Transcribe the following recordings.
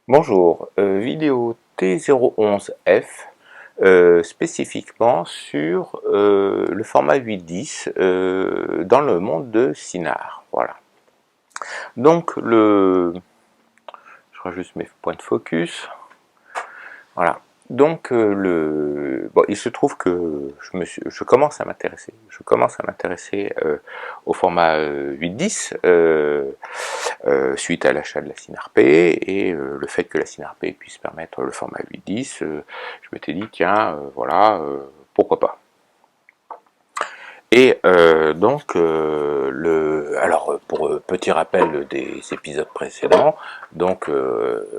Bonjour, vidéo T011F spécifiquement sur le format 8.10 dans le monde de Sinar. Voilà. Donc je rajoute mes points de focus. Voilà. Donc il se trouve que je commence à m'intéresser. Au format 8.10 suite à l'achat de la SynarP et le fait que la SynarP puisse permettre le format 8.10, je m'étais dit tiens voilà pourquoi pas. Et alors pour petit rappel des épisodes précédents, donc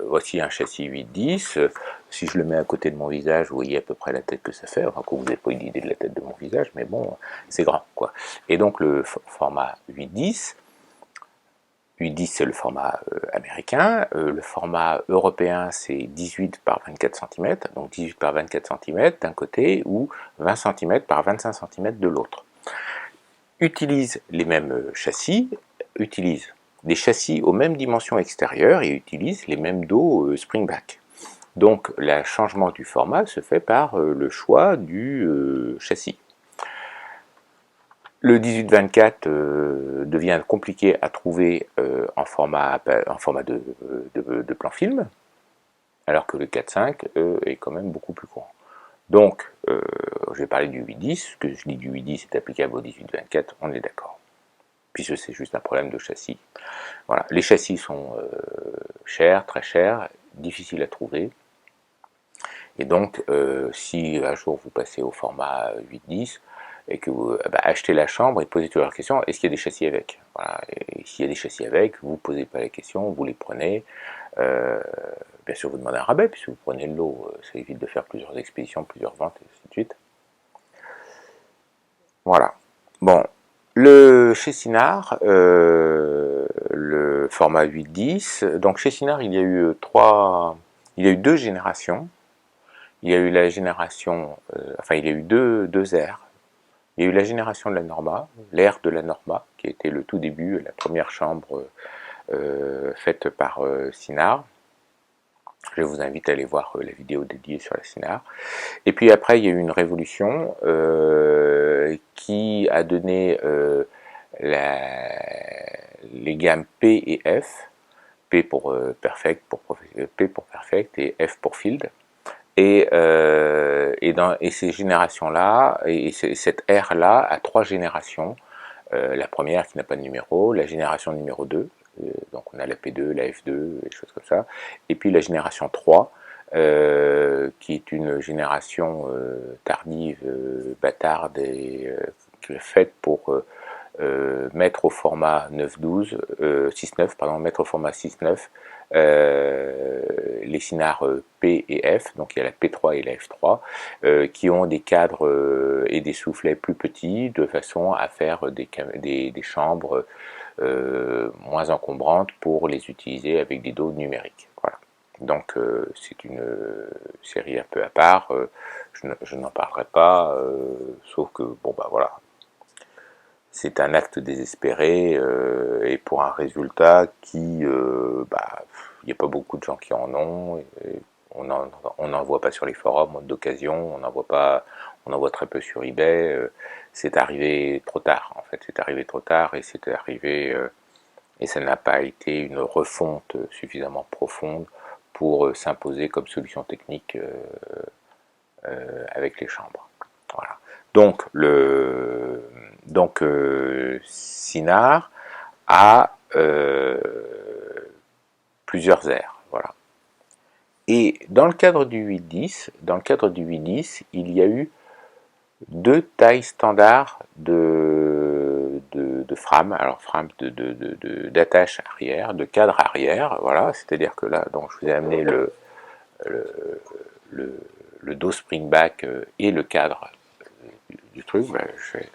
voici un châssis 8.10. Si je le mets à côté de mon visage, vous voyez à peu près la tête que ça fait. Enfin, vous n'avez pas une idée de la tête de mon visage, mais bon, c'est grand quoi. Et donc le format 8.10. 8.10 c'est le format américain, le format européen c'est 18 par 24 cm, donc 18 par 24 cm d'un côté ou 20 cm par 25 cm de l'autre. Utilise les mêmes châssis, utilise des châssis aux mêmes dimensions extérieures et utilise les mêmes dos springback. Donc le changement du format se fait par le choix du châssis. Le 18-24 devient compliqué à trouver en format de plan film, alors que le 4.5 est quand même beaucoup plus courant. Donc, je vais parler du 8.10, ce que je dis du 8.10 est applicable au 18-24, on est d'accord. Puisque c'est juste un problème de châssis. Voilà. Les châssis sont chers, très chers, difficiles à trouver. Et donc, si un jour vous passez au format 8.10, et que vous achetez la chambre et posez toujours la question, est-ce qu'il y a des châssis avec? Voilà. Et s'il y a des châssis avec, vous ne posez pas la question, vous les prenez. Bien sûr, vous demandez un rabais, puisque vous prenez le lot, ça évite de faire plusieurs expéditions, plusieurs ventes, et ainsi de suite. Voilà. Bon, chez Sinar, le format 8.10, donc chez Sinar, il y a eu deux générations. Il y a eu la génération, il y a eu deux ères. Il y a eu la génération de la Norma, l'ère de la Norma, qui était le tout début, la première chambre faite par Sinar. Je vous invite à aller voir la vidéo dédiée sur la Sinar. Et puis après, il y a eu une révolution qui a donné les gammes P et F. P pour Perfect, P pour Perfect et F pour Field. Et ces générations-là, et cette ère-là a trois générations. La première qui n'a pas de numéro, la génération numéro 2, donc on a la P2, la F2, des choses comme ça, et puis la génération 3, qui est une génération tardive, bâtarde, et faite pour mettre au format 9.12, 6.9, pardon, mettre au format 6.9 les Sinar P et F, donc il y a la P3 et la F3, qui ont des cadres et des soufflets plus petits, de façon à faire des chambres moins encombrantes pour les utiliser avec des dos numériques. Voilà. Donc c'est une série un peu à part, je n'en parlerai pas, sauf que, bon bah voilà, c'est un acte désespéré et pour un résultat qui, il n'y a pas beaucoup de gens qui en ont. On n'en voit pas sur les forums d'occasion, on en voit très peu sur eBay. C'est arrivé trop tard, en fait. C'est arrivé trop tard et ça n'a pas été une refonte suffisamment profonde pour s'imposer comme solution technique avec les chambres. Voilà. Sinar a plusieurs aires. Voilà. Et dans le cadre du 8.10, il y a eu deux tailles standards de frame, alors frame d'attache arrière, de cadre arrière, voilà, c'est-à-dire que là, donc je vous ai amené le, le dos springback et le cadre du truc, je vais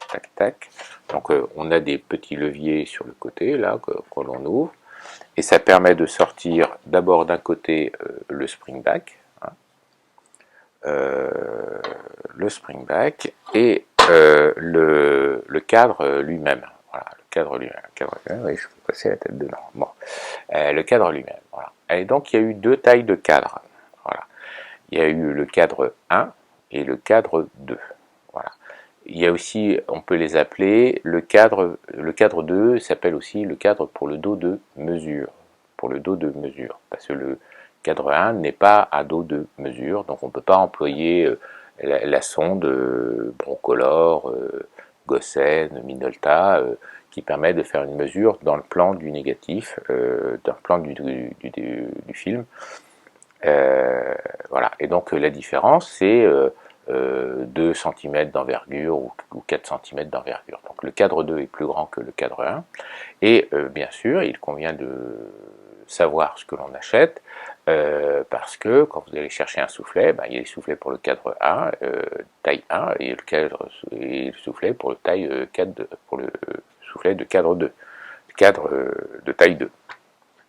tac tac. Donc on a des petits leviers sur le côté là que l'on ouvre et ça permet de sortir d'abord d'un côté le springback, hein, le springback et le cadre lui-même. Voilà, le cadre lui-même. Oui, je peux passer la tête dedans. Bon, le cadre lui-même. Voilà. Et donc il y a eu deux tailles de cadre. Voilà. Il y a eu le cadre 1 et le cadre 2. Voilà. Il y a aussi, on peut les appeler, le cadre 2 s'appelle aussi le cadre pour le dos de mesure. Pour le dos de mesure. Parce que le cadre 1 n'est pas à dos de mesure, donc on ne peut pas employer la sonde Broncolor, Gossen, Minolta, qui permet de faire une mesure dans le plan du négatif, dans le plan du film. Voilà. Et donc la différence, c'est 2 cm d'envergure ou 4 cm d'envergure. Donc le cadre 2 est plus grand que le cadre 1. Et bien sûr, il convient de savoir ce que l'on achète, parce que quand vous allez chercher un soufflet, ben, il y a les soufflets pour le cadre 1, taille 1, et le soufflet pour le pour le soufflet de cadre 2, cadre de taille 2.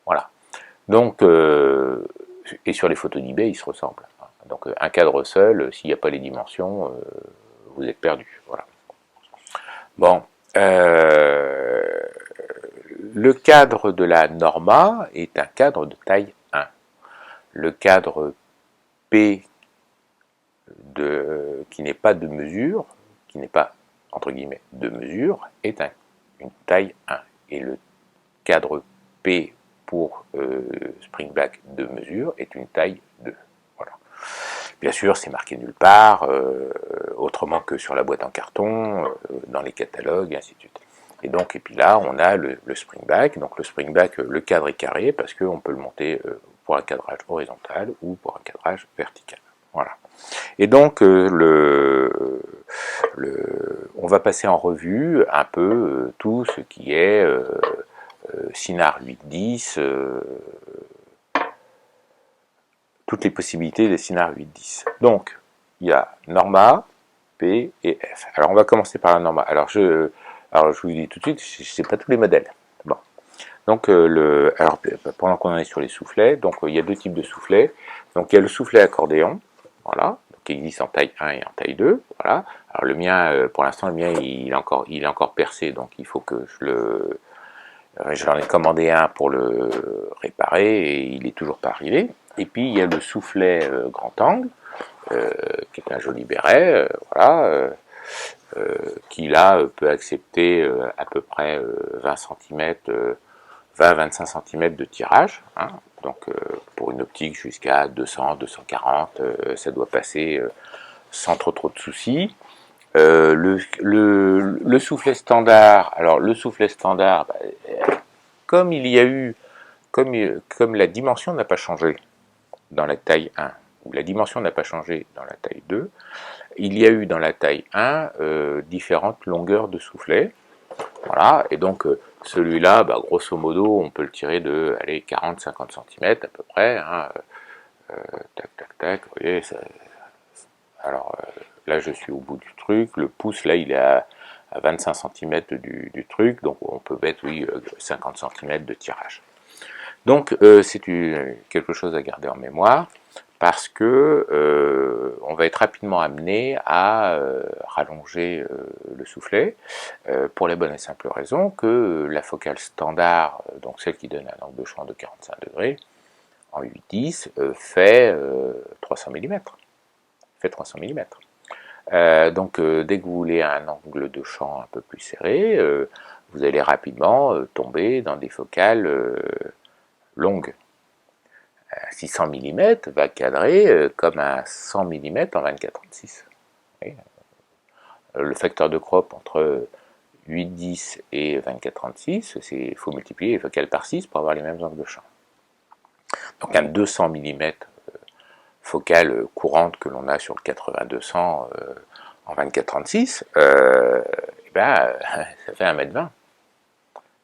Voilà. Donc, et sur les photos d'eBay, ils se ressemblent. Donc un cadre seul, s'il n'y a pas les dimensions, vous êtes perdu. Voilà. Bon, le cadre de la Norma est un cadre de taille 1. Le cadre P qui n'est pas de mesure, qui n'est pas entre guillemets de mesure, est une taille 1. Et le cadre P pour Spring Black de mesure est une taille 2. Voilà. Bien sûr, c'est marqué nulle part, autrement que sur la boîte en carton, dans les catalogues, et ainsi de suite. Et donc, et puis là, on a le springback. Donc le springback, le cadre est carré parce qu'on peut le monter pour un cadrage horizontal ou pour un cadrage vertical. Voilà. Et donc, on va passer en revue un peu tout ce qui est Cynar 810, toutes les possibilités des Cynar 810. Donc, il y a Norma, P et F. Alors, on va commencer par la Norma. Alors, je vous dis tout de suite, je ne sais pas tous les modèles. Bon. Donc, alors, pendant qu'on en est sur les soufflets, donc il y a deux types de soufflets. Donc, il y a le soufflet accordéon, voilà, qui existe en taille 1 et en taille 2. Voilà. Alors, le mien, pour l'instant, le mien, il est encore percé, donc il faut que j'en ai commandé un pour le réparer et il n'est toujours pas arrivé. Et puis il y a le soufflet grand angle, qui est un joli béret, voilà, qui là peut accepter à peu près 20 cm, 20-25 cm de tirage. Hein. Donc pour une optique jusqu'à 200, 240, ça doit passer sans trop de soucis. Le soufflet standard, alors le soufflet standard, comme il y a eu, comme la dimension n'a pas changé dans la taille 1, ou la dimension n'a pas changé dans la taille 2, il y a eu dans la taille 1 différentes longueurs de soufflet. Voilà, et donc celui-là, grosso modo, on peut le tirer de 40-50 cm à peu près. Hein, tac, tac, tac, vous voyez, alors là je suis au bout du truc, le pouce là il est à 25 cm du truc, donc on peut mettre, oui, 50 cm de tirage. Donc c'est quelque chose à garder en mémoire, parce que on va être rapidement amené à rallonger le soufflet, pour la bonne et simple raison que la focale standard, donc celle qui donne un angle de champ de 45 degrés, en 8-10, fait 300 mm. Fait 300 mm. Donc dès que vous voulez un angle de champ un peu plus serré, vous allez rapidement tomber dans des focales longues. 600 mm va cadrer comme un 100 mm en 24-36. Le facteur de crop entre 8-10 et 24-36, il faut multiplier les focales par 6 pour avoir les mêmes angles de champ. Donc un 200 mm focale courante que l'on a sur le 80-200 en 24-36, ça fait 1,20 m.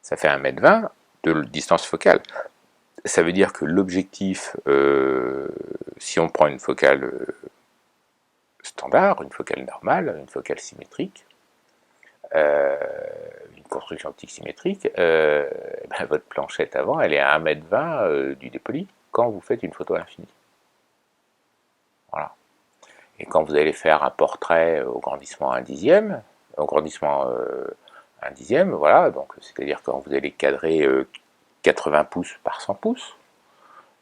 Ça fait 1,20 m de distance focale. Ça veut dire que l'objectif, si on prend une focale standard, une focale normale, une focale symétrique, une construction optique symétrique, votre planchette avant, elle est à 1,20 m du dépoli quand vous faites une photo à l'infini. Voilà. Et quand vous allez faire un portrait au grandissement 1/10, au grandissement 1/10, voilà, donc c'est-à-dire quand vous allez cadrer 80 pouces par 100 pouces,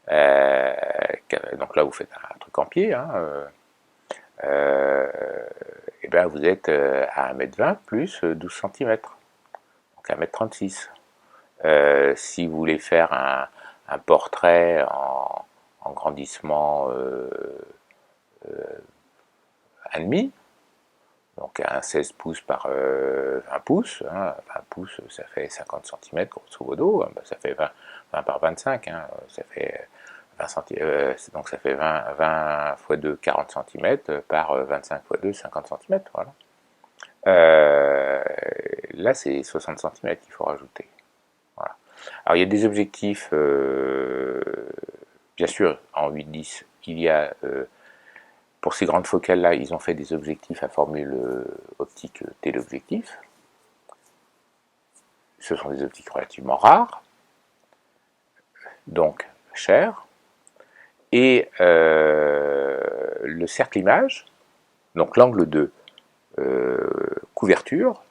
Donc là, vous faites un truc en pied, hein, et bien vous êtes à 1,20 m plus 12 cm, donc 1,36 m. Si vous voulez faire un portrait en grandissement 1,5, donc un 16 pouces par 20 pouces, hein, 20 pouces ça fait 50 cm grosso modo, hein, ça fait 20 par 25, hein, ça fait 20 donc ça fait 20 x 2 40 cm par 25 x 2 50 cm, voilà. Là c'est 60 cm qu'il faut rajouter. Voilà. Alors il y a des objectifs, bien sûr en 8-10 il y a pour ces grandes focales là ils ont fait des objectifs à formule optique téléobjectif. Ce sont des optiques relativement rares, donc chères, et le cercle image, donc l'angle de couverture,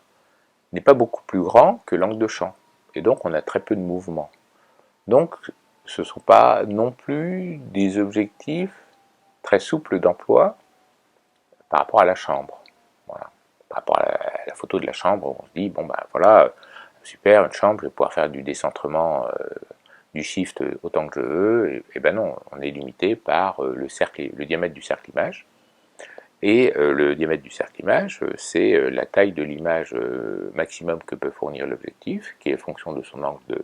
n'est pas beaucoup plus grand que l'angle de champ, et donc on a très peu de mouvement. Donc ce ne sont pas non plus des objectifs très souples d'emploi par rapport à la chambre. Voilà. Par rapport à la photo de la chambre, on se dit, bon ben voilà, super, une chambre, je vais pouvoir faire du décentrement du shift autant que je veux, et ben non, on est limité par le diamètre du cercle image. Et le diamètre du cercle image, c'est la taille de l'image maximum que peut fournir l'objectif, qui est fonction de son angle de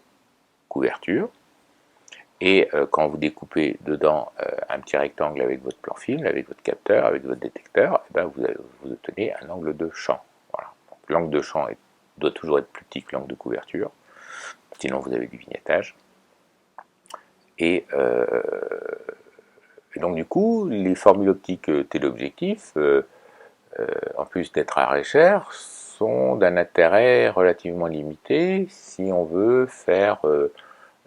couverture. Et quand vous découpez dedans un petit rectangle avec votre plan film, avec votre capteur, avec votre détecteur, et ben vous obtenez un angle de champ. Voilà. L'angle de champ doit toujours être plus petit que l'angle de couverture, sinon vous avez du vignettage. Et donc du coup, les formules optiques téléobjectifs, en plus d'être rares et chères, sont d'un intérêt relativement limité si on veut faire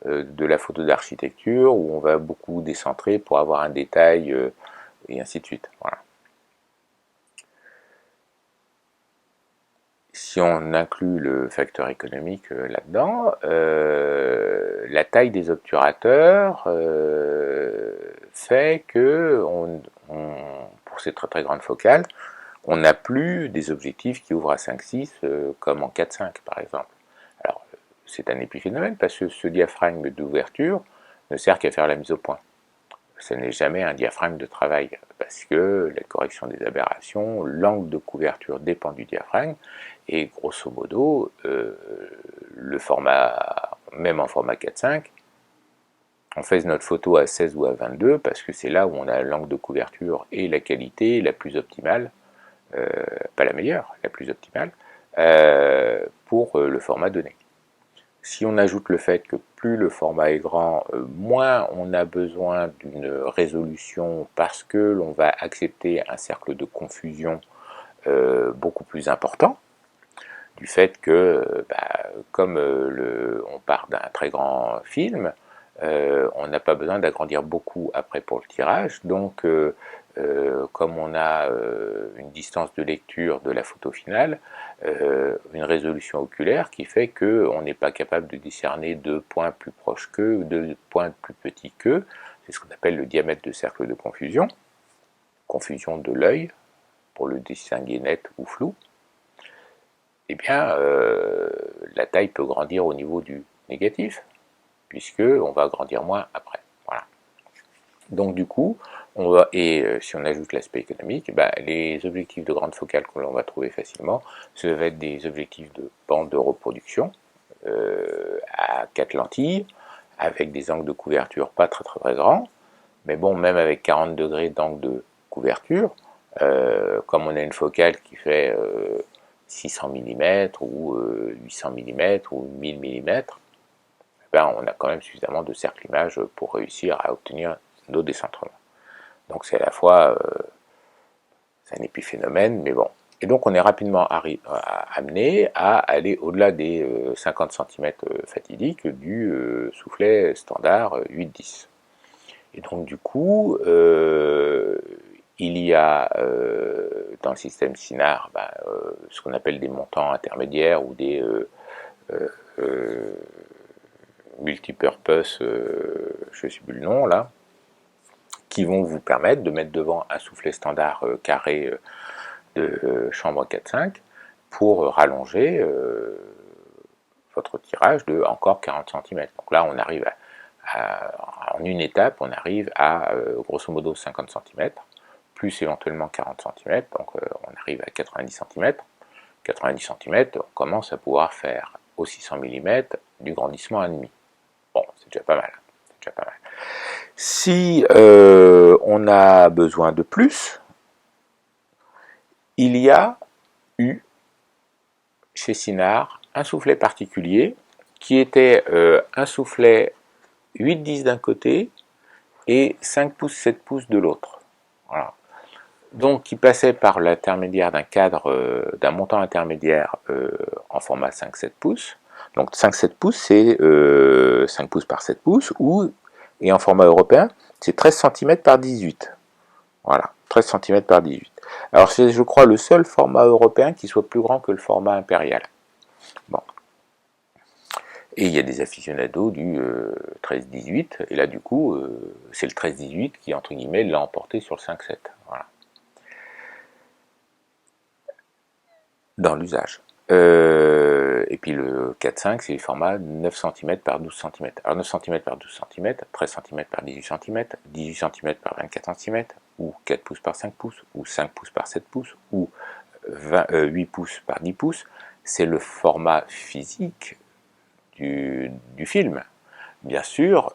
de la photo d'architecture où on va beaucoup décentrer pour avoir un détail et ainsi de suite. Voilà. Si on inclut le facteur économique là-dedans, la taille des obturateurs fait que pour ces très très grandes focales, on n'a plus des objectifs qui ouvrent à 5-6 comme en 4-5 par exemple. Alors c'est un épiphénomène parce que ce diaphragme d'ouverture ne sert qu'à faire la mise au point. Ce n'est jamais un diaphragme de travail parce que la correction des aberrations, l'angle de couverture dépend du diaphragme et grosso modo le format, même en format 4-5, on fait notre photo à 16 ou à 22 parce que c'est là où on a l'angle de couverture et la qualité la plus optimale, pas la meilleure, la plus optimale, pour le format donné. Si on ajoute le fait que plus le format est grand, moins on a besoin d'une résolution parce que l'on va accepter un cercle de confusion beaucoup plus important, du fait que, comme on part d'un très grand film, on n'a pas besoin d'agrandir beaucoup après pour le tirage, donc comme on a une distance de lecture de la photo finale, une résolution oculaire qui fait qu'on n'est pas capable de discerner deux points plus proches qu'eux, deux points plus petits qu'eux, c'est ce qu'on appelle le diamètre de cercle de confusion, confusion de l'œil, pour le distinguer net ou flou. Eh bien, la taille peut grandir au niveau du négatif, puisqu'on va grandir moins après. Voilà. Donc du coup, si on ajoute l'aspect économique, les objectifs de grande focale que l'on va trouver facilement, ça va être des objectifs de bande de reproduction à 4 lentilles, avec des angles de couverture pas très très, très grands, mais bon, même avec 40 degrés d'angle de couverture, comme on a une focale qui fait 600 mm ou 800 mm ou 1000 mm, on a quand même suffisamment de cercle image pour réussir à obtenir nos décentrements. Donc c'est à la fois c'est un épiphénomène, mais bon. Et donc on est rapidement amené à aller au-delà des 50 cm fatidiques du soufflet standard 8-10. Et donc du coup, il y a dans le système SINAR ce qu'on appelle des montants intermédiaires ou des multipurpose, je ne sais plus le nom là, qui vont vous permettre de mettre devant un soufflet standard carré de chambre 4-5 pour rallonger votre tirage de encore 40 cm. Donc là, on arrive en une étape, on arrive à grosso modo 50 cm, plus éventuellement 40 cm, donc on arrive à 90 cm. 90 cm, on commence à pouvoir faire au 600 mm du grandissement à demi. Bon, c'est déjà pas mal. C'est déjà pas mal. Si on a besoin de plus, il y a eu chez Sinard un soufflet particulier qui était un soufflet 8-10 d'un côté et 5 pouces 7 pouces de l'autre. Voilà. Donc qui passait par l'intermédiaire d'un cadre, d'un montant intermédiaire en format 5-7 pouces. Donc 5-7 pouces, c'est 5 pouces par 7 pouces, et en format européen, c'est 13 cm par 18. Voilà, 13 cm par 18. Alors c'est, je crois, le seul format européen qui soit plus grand que le format impérial. Bon. Et il y a des aficionados du 13-18, et là du coup, c'est le 13-18 qui, entre guillemets, l'a emporté sur le 5-7. Voilà. Dans l'usage. Et puis le 4-5, c'est le format 9 cm par 12 cm. Alors 9 cm par 12 cm, 13 cm par 18 cm, 18 cm par 24 cm, ou 4 pouces par 5 pouces, ou 5 pouces par 7 pouces, ou 8 pouces par 10 pouces, c'est le format physique du film. Bien sûr,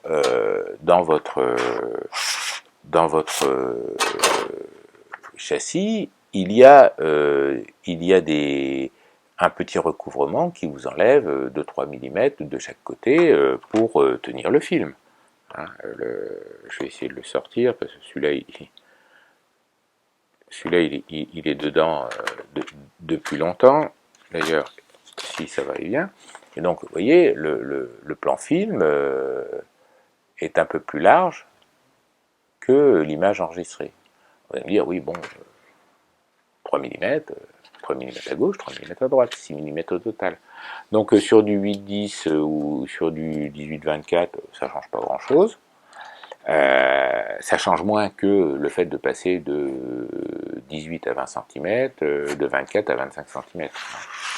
dans votre châssis, il y a un petit recouvrement qui vous enlève 2-3 mm de chaque côté pour tenir le film. Hein, je vais essayer de le sortir parce que celui-là, il est dedans depuis longtemps. D'ailleurs, si ça va bien. Et donc, vous voyez, le plan film est un peu plus large que l'image enregistrée. Vous allez me dire, oui, bon, 3 mm, 3 mm à gauche, 3 mm à droite, 6 mm au total. Donc sur du 8-10 ou sur du 18-24, ça ne change pas grand-chose. Ça change moins que le fait de passer de 18 à 20 cm, de 24 à 25 cm.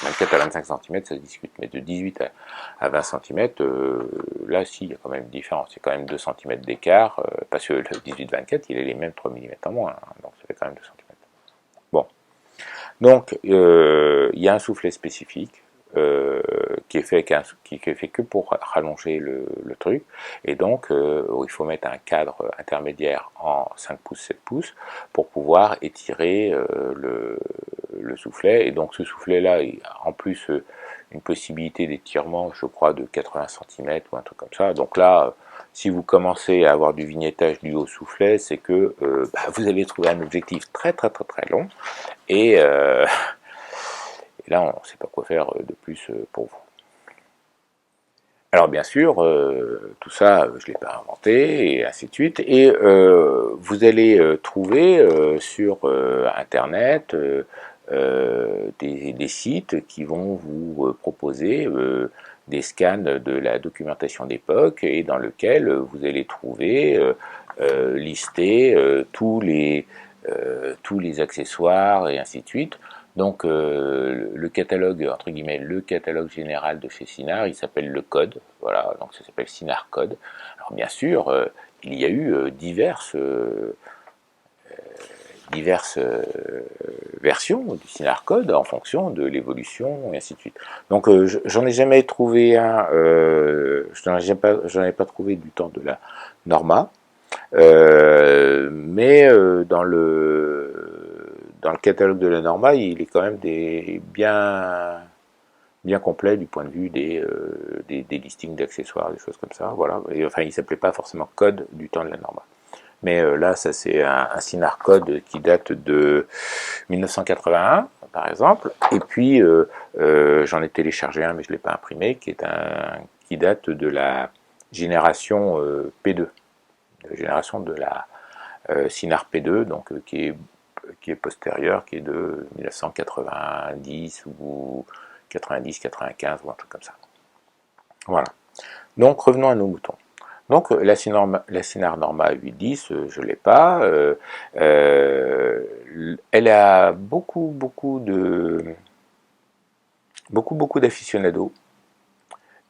24 à 25 cm, ça se discute, mais de 18 à 20 cm, là, si, il y a quand même une différence. Il y a quand même 2 cm d'écart, parce que le 18-24, il est les mêmes 3 mm en moins, hein, donc ça fait quand même 2 cm. Bon. Donc, il y a un soufflet spécifique qui est fait que pour rallonger le truc, et donc il faut mettre un cadre intermédiaire en 5 pouces, 7 pouces pour pouvoir étirer le soufflet, et donc ce soufflet-là, en plus une possibilité d'étirement, je crois, de 80 cm ou un truc comme ça. Donc là, si vous commencez à avoir du vignettage du haut soufflet, c'est que vous avez trouvé un objectif très très très très long, et là, on ne sait pas quoi faire de plus pour vous. Alors bien sûr, tout ça, je ne l'ai pas inventé, et ainsi de suite. Et vous allez trouver sur Internet des sites qui vont vous proposer des scans de la documentation d'époque, et dans lequel vous allez trouver listés tous les accessoires, et ainsi de suite. Donc le catalogue, entre guillemets, le catalogue général de chez Sinard, il s'appelle le Code, voilà, donc ça s'appelle Sinard Code. Alors bien sûr, il y a eu diverses versions du Sinard Code en fonction de l'évolution, et ainsi de suite. Donc j'en ai jamais trouvé un, j'en ai pas trouvé du temps de la Norma, mais dans le catalogue de la Norma, il est quand même bien complet du point de vue des listings d'accessoires, des choses comme ça. Voilà. Et, enfin, il s'appelait pas forcément Code du temps de la Norma. Mais là, ça c'est un Sinard Code qui date de 1981, par exemple. Et puis j'en ai téléchargé un, mais je ne l'ai pas imprimé, qui date de la génération P2, de la génération de la Sinard P2, donc qui est postérieur, qui est de 1990 ou 90-95 ou un truc comme ça. Voilà. Donc revenons à nos moutons. Donc la Cynar Norma 810, je ne l'ai pas. Elle a beaucoup d'aficionados.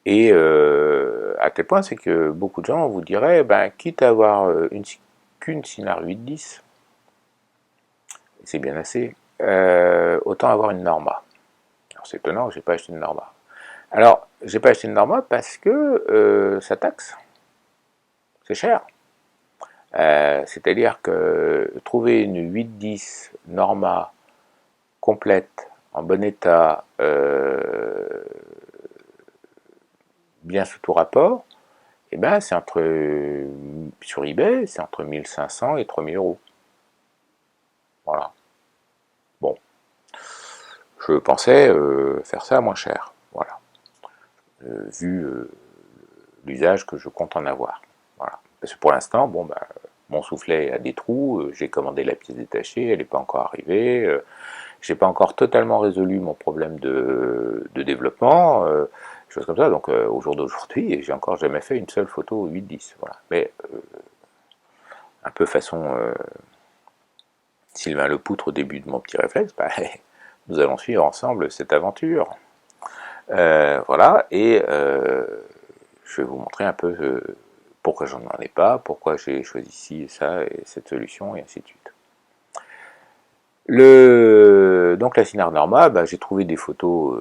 Et à tel point, c'est que beaucoup de gens vous diraient, ben, quitte à avoir qu'une Cynar 810, c'est bien assez, autant avoir une Norma. Alors c'est étonnant, j'ai pas acheté une Norma. Alors, j'ai pas acheté une Norma parce que ça taxe, c'est cher. C'est-à-dire que trouver une 810 Norma complète, en bon état, bien sous tout rapport, eh ben, c'est sur eBay, c'est entre 1500 et 3000 euros. Voilà. Bon, je pensais faire ça moins cher. Voilà. Vu l'usage que je compte en avoir. Voilà. Parce que pour l'instant, bon, bah, mon soufflet a des trous, j'ai commandé la pièce détachée, elle n'est pas encore arrivée, j'ai pas encore totalement résolu mon problème de développement, choses comme ça. Donc au jour d'aujourd'hui, j'ai encore jamais fait une seule photo 8-10. Voilà. Mais un peu façon Sylvain Lepoutre au début de mon petit réflexe, bah, nous allons suivre ensemble cette aventure. Voilà, et je vais vous montrer un peu pourquoi j'en ai pas, pourquoi j'ai choisi ci et ça, et cette solution, et ainsi de suite. Donc la Cynar Norma, bah, j'ai trouvé des photos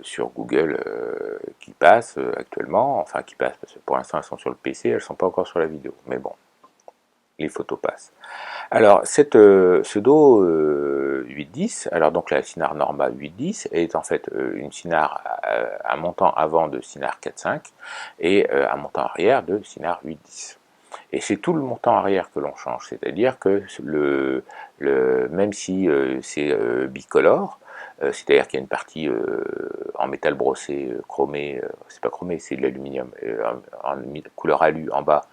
sur Google qui passent actuellement, enfin qui passent, parce que pour l'instant elles sont sur le PC, elles ne sont pas encore sur la vidéo, mais bon, les photos passent. Alors, ce dos 810, alors donc la Cynar Norma 810 est en fait une Cynar à montant avant de Cynar 4.5 et un montant arrière de Cynar 810. Et c'est tout le montant arrière que l'on change, c'est-à-dire que même si c'est bicolore, c'est-à-dire qu'il y a une partie en métal brossé, chromé, c'est pas chromé, c'est de l'aluminium, en couleur alu en bas,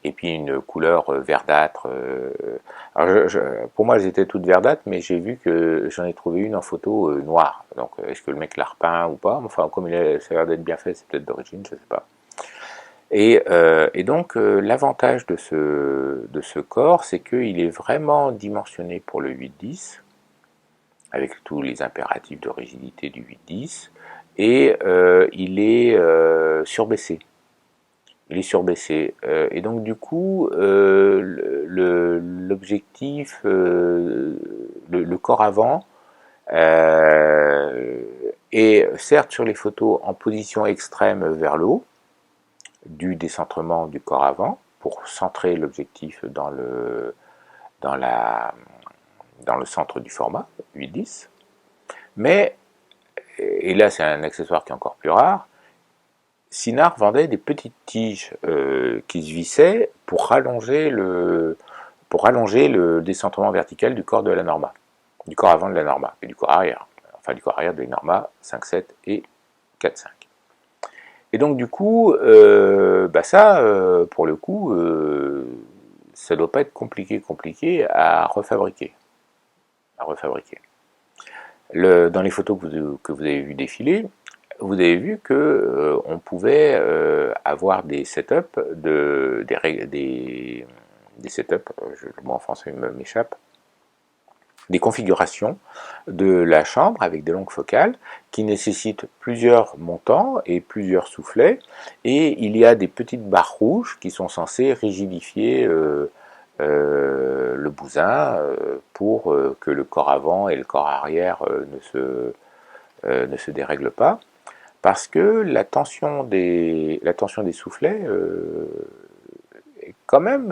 et puis une couleur verdâtre. Alors pour moi, elles étaient toutes verdâtres, mais j'ai vu que j'en ai trouvé une en photo noire. Donc, est-ce que le mec l'a repeint ou pas? Enfin, comme ça a l'air d'être bien fait, c'est peut-être d'origine, je ne sais pas. Et donc, l'avantage de ce corps, c'est qu'il est vraiment dimensionné pour le 8-10, avec tous les impératifs de rigidité du 8-10, et il est surbaissé. Il est surbaissé. Et donc du coup, l'objectif, le corps avant, est certes sur les photos en position extrême vers le haut, du décentrement du corps avant, pour centrer l'objectif dans, dans le centre du format 8-10. Mais, et là c'est un accessoire qui est encore plus rare, Cynar vendait des petites tiges qui se vissaient pour rallonger le décentrement vertical du corps de la Norma, du corps avant de la Norma et du corps arrière, enfin du corps arrière des Norma 5.7 et 4.5. Et donc du coup, bah ça, pour le coup, ça doit pas être compliqué à refabriquer. Dans les photos que vous avez vu défiler, vous avez vu que on pouvait avoir des setups, des setups, le mot en français m'échappe, des configurations de la chambre avec des longues focales qui nécessitent plusieurs montants et plusieurs soufflets, et il y a des petites barres rouges qui sont censées rigidifier le bousin pour que le corps avant et le corps arrière ne se dérèglent pas, parce que la tension des soufflets est quand même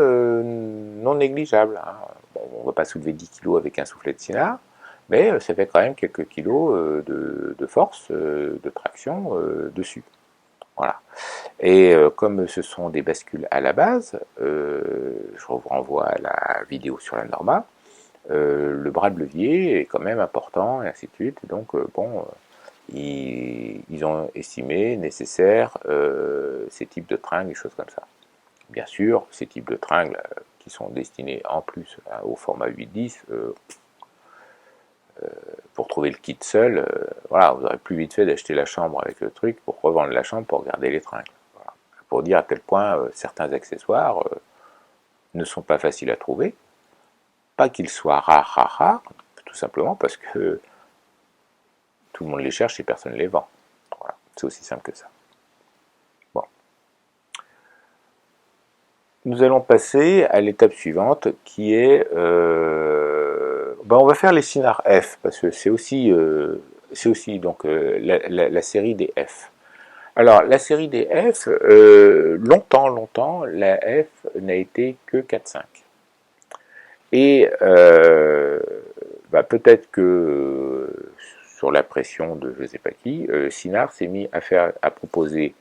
non négligeable. Hein. Bon, on ne va pas soulever 10 kg avec un soufflet de Cynar, mais ça fait quand même quelques kilos de force, de traction dessus. Voilà. Et comme ce sont des bascules à la base, je vous renvoie à la vidéo sur la Norma, le bras de levier est quand même important, et ainsi de suite. Donc, bon, ils ont estimé nécessaire ces types de tringles et choses comme ça. Bien sûr, ces types de tringles qui sont destinés en plus au format 8-10, pour trouver le kit seul, voilà, vous aurez plus vite fait d'acheter la chambre avec le truc pour revendre la chambre pour garder les tringles. Voilà. pour dire à quel point certains accessoires ne sont pas faciles à trouver. Pas qu'ils soient rares, tout simplement parce que tout le monde les cherche et personne ne les vend. Voilà, c'est aussi simple que ça. Bon. Nous allons passer à l'étape suivante qui est... on va faire les Cynar F parce que c'est aussi donc, la série des F. Alors, la série des F, longtemps, la F n'a été que 4-5. Et peut-être que sur la pression de je ne sais pas qui, Cynar s'est mis à proposer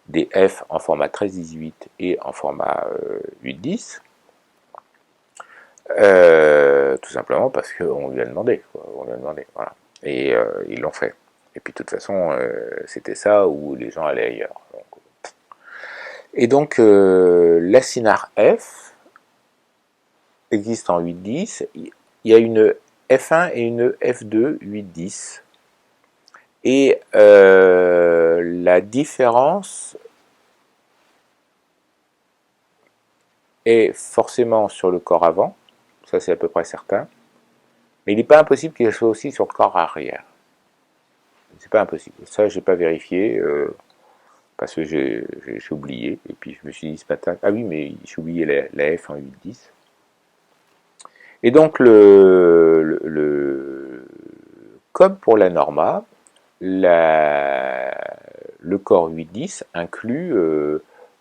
des F en format 13-18 et en format 8-10. Tout simplement parce qu'on lui a demandé, voilà. Et ils l'ont fait. Et puis de toute façon, c'était ça où les gens allaient ailleurs. Et donc, la Cynar F existe en 8-10. Il y a une F1 et une F2 8-10. Et la différence est forcément sur le corps avant, ça c'est à peu près certain, mais il n'est pas impossible qu'il soit aussi sur le corps arrière. C'est pas impossible. Ça, j'ai pas vérifié parce que j'ai oublié. Et puis je me suis dit ce matin, ah oui, mais j'ai oublié la F en 8-10. Et donc comme pour la Norma, le corps 8-10 inclut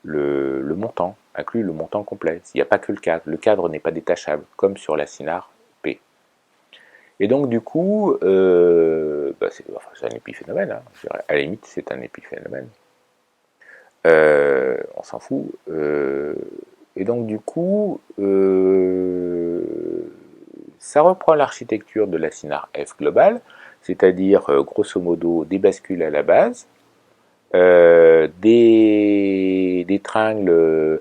le montant, inclut le montant complet. Il n'y a pas que le cadre. Le cadre n'est pas détachable, comme sur la Cynar P. Et donc du coup, c'est un épiphénomène. Hein. À la limite, c'est un épiphénomène. On s'en fout. Et donc du coup, ça reprend l'architecture de la Cynar F globale, c'est-à-dire grosso modo des bascules à la base, des tringles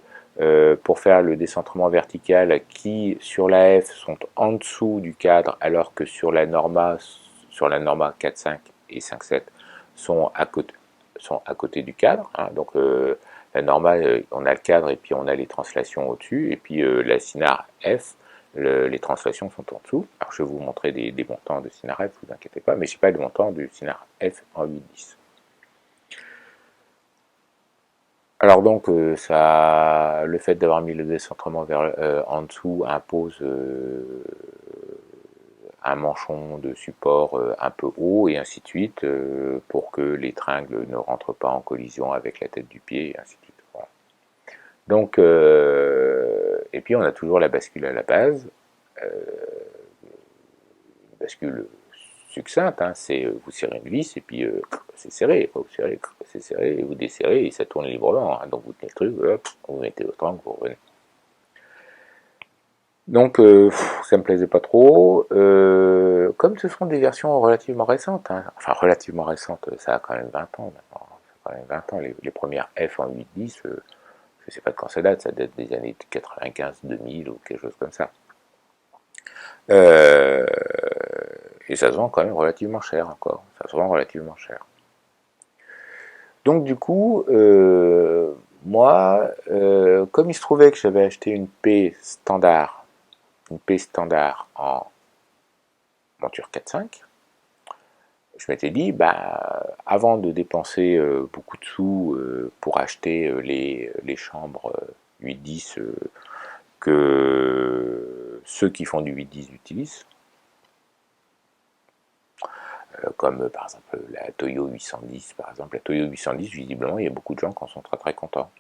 pour faire le décentrement vertical qui sur la F sont en dessous du cadre alors que sur la Norma 4.5 et 5.7 sont à côté du cadre. Hein. Donc la Norma, on a le cadre et puis on a les translations au-dessus, et puis la Cynar F, les translations sont en dessous. Alors je vais vous montrer des montants de Cynar F, vous inquiétez pas, mais je n'ai pas le montant du Cynar F en 8.10. Alors donc le fait d'avoir mis le décentrement en dessous impose un manchon de support un peu haut et ainsi de suite pour que les tringles ne rentrent pas en collision avec la tête du pied et ainsi de suite. Voilà. Donc et puis on a toujours la bascule à la base, une bascule succincte, hein, c'est vous serrez une vis et puis c'est serré, vous serrez, c'est serré et vous desserrez et ça tourne librement. Hein, donc vous tenez le truc, hop, vous mettez au triangle, vous revenez. Donc ça me plaisait pas trop. Comme ce sont des versions relativement récentes, hein, enfin relativement récentes, ça a quand même 20 ans maintenant. Ça a quand même 20 ans. Les premières F en 8.10, je sais pas de quand ça date des années 95-2000 ou quelque chose comme ça. Et ça se vend quand même relativement cher encore. Ça se vend relativement cher. Donc du coup, moi, comme il se trouvait que j'avais acheté une P standard en monture 4.5, je m'étais dit, avant de dépenser beaucoup de sous pour acheter les chambres 8-10 que ceux qui font du 8-10 utilisent, comme par exemple la Toyo 810, par exemple. La Toyo 810, visiblement, il y a beaucoup de gens qui en sont très très contents.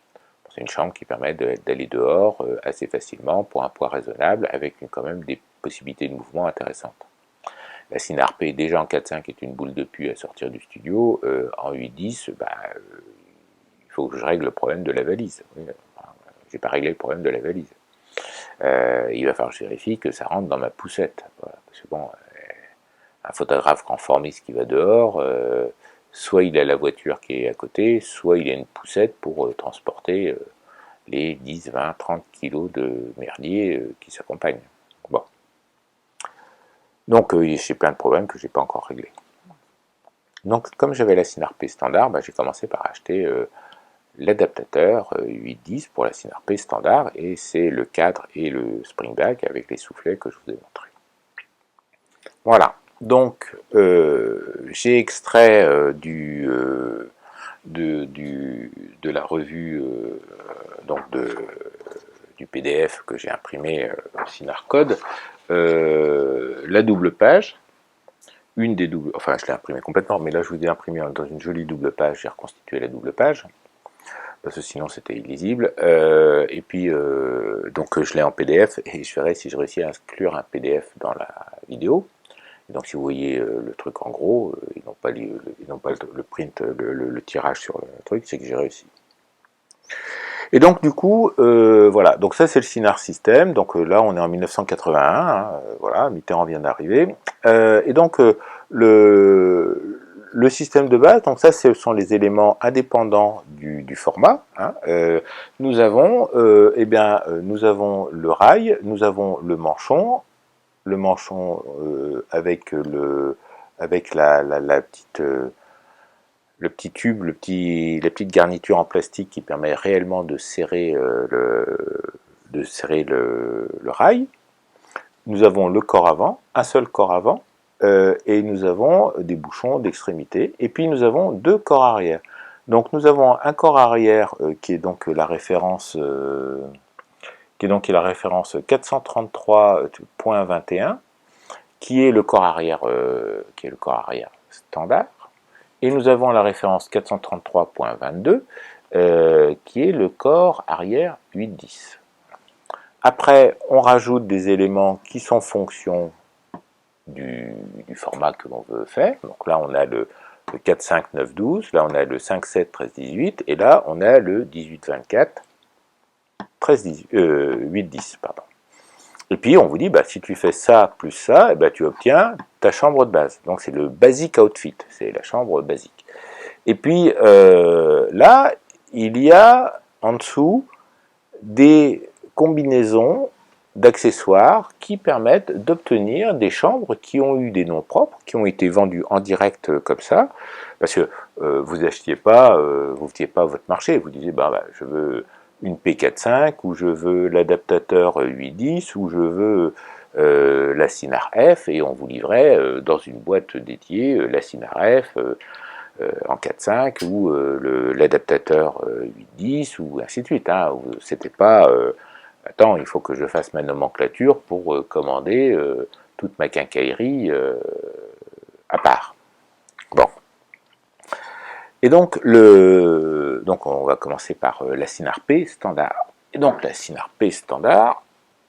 C'est une chambre qui permet d'aller dehors assez facilement pour un poids raisonnable, avec quand même des possibilités de mouvement intéressantes. La Cynar P, déjà en 4.5, est une boule de pu à sortir du studio. En 8.10, il faut que je règle le problème de la valise. Oui, j'ai pas réglé le problème de la valise. Il va falloir que je vérifie que ça rentre dans ma poussette. Voilà, parce que bon, un photographe conformiste qui va dehors, soit il a la voiture qui est à côté, soit il a une poussette pour transporter les 10, 20, 30 kilos de merdier qui s'accompagnent. Bon. Donc j'ai plein de problèmes que je n'ai pas encore réglés. Donc comme j'avais la Cynar P standard, j'ai commencé par acheter l'adaptateur 8-10 pour la Synarp standard, et c'est le cadre et le springback avec les soufflets que je vous ai montré. Voilà, donc j'ai extrait de la revue, donc du PDF que j'ai imprimé Synarcode, la double page, une des doubles, enfin je l'ai imprimé complètement, mais là je vous ai imprimé dans une jolie double page, j'ai reconstitué la double page, parce que sinon c'était illisible, et puis donc je l'ai en PDF, et je verrai si je réussis à inclure un PDF dans la vidéo. Donc si vous voyez le truc en gros, ils n'ont pas, le print, le tirage sur le truc, c'est que j'ai réussi. Et donc du coup, voilà, donc ça c'est le Synar System, donc là on est en 1981, hein, voilà, Mitterrand vient d'arriver, et donc le système de base, donc ça ce sont les éléments indépendants du format, hein, nous avons, nous avons le rail, nous avons le manchon avec la petite le petit tube, la petite garniture en plastique qui permet réellement de serrer le rail. Nous avons le corps avant, un seul corps avant, et nous avons des bouchons d'extrémité, et puis nous avons deux corps arrière. Donc nous avons un corps arrière qui est donc la référence 433.21, qui est le corps arrière standard. Et nous avons la référence 433.22, qui est le corps arrière 8-10. Après, on rajoute des éléments qui sont fonction du format que l'on veut faire. Donc là, on a le 4-5-9-12, là on a le 5-7-13-18, et là on a le 18-24, 8-10, pardon. Et puis on vous dit, bah, si tu fais ça plus ça, bah, tu obtiens ta chambre de base. Donc c'est le basic outfit, c'est la chambre basique. Et puis là, il y a en dessous des combinaisons d'accessoires qui permettent d'obtenir des chambres qui ont eu des noms propres, qui ont été vendues en direct comme ça, parce que vous n'achetiez pas, vous ne faisiez pas votre marché, vous disiez, bah, je veux une P45, ou je veux l'adaptateur 810, ou je veux la Synar F, et on vous livrait dans une boîte dédiée la Synar F en 4.5, ou l'adaptateur 810, ou ainsi de suite. Hein. C'était pas attends, il faut que je fasse ma nomenclature pour commander toute ma quincaillerie à part. Bon. Et donc, on va commencer par la Synar P standard. Et donc, la Synar P standard,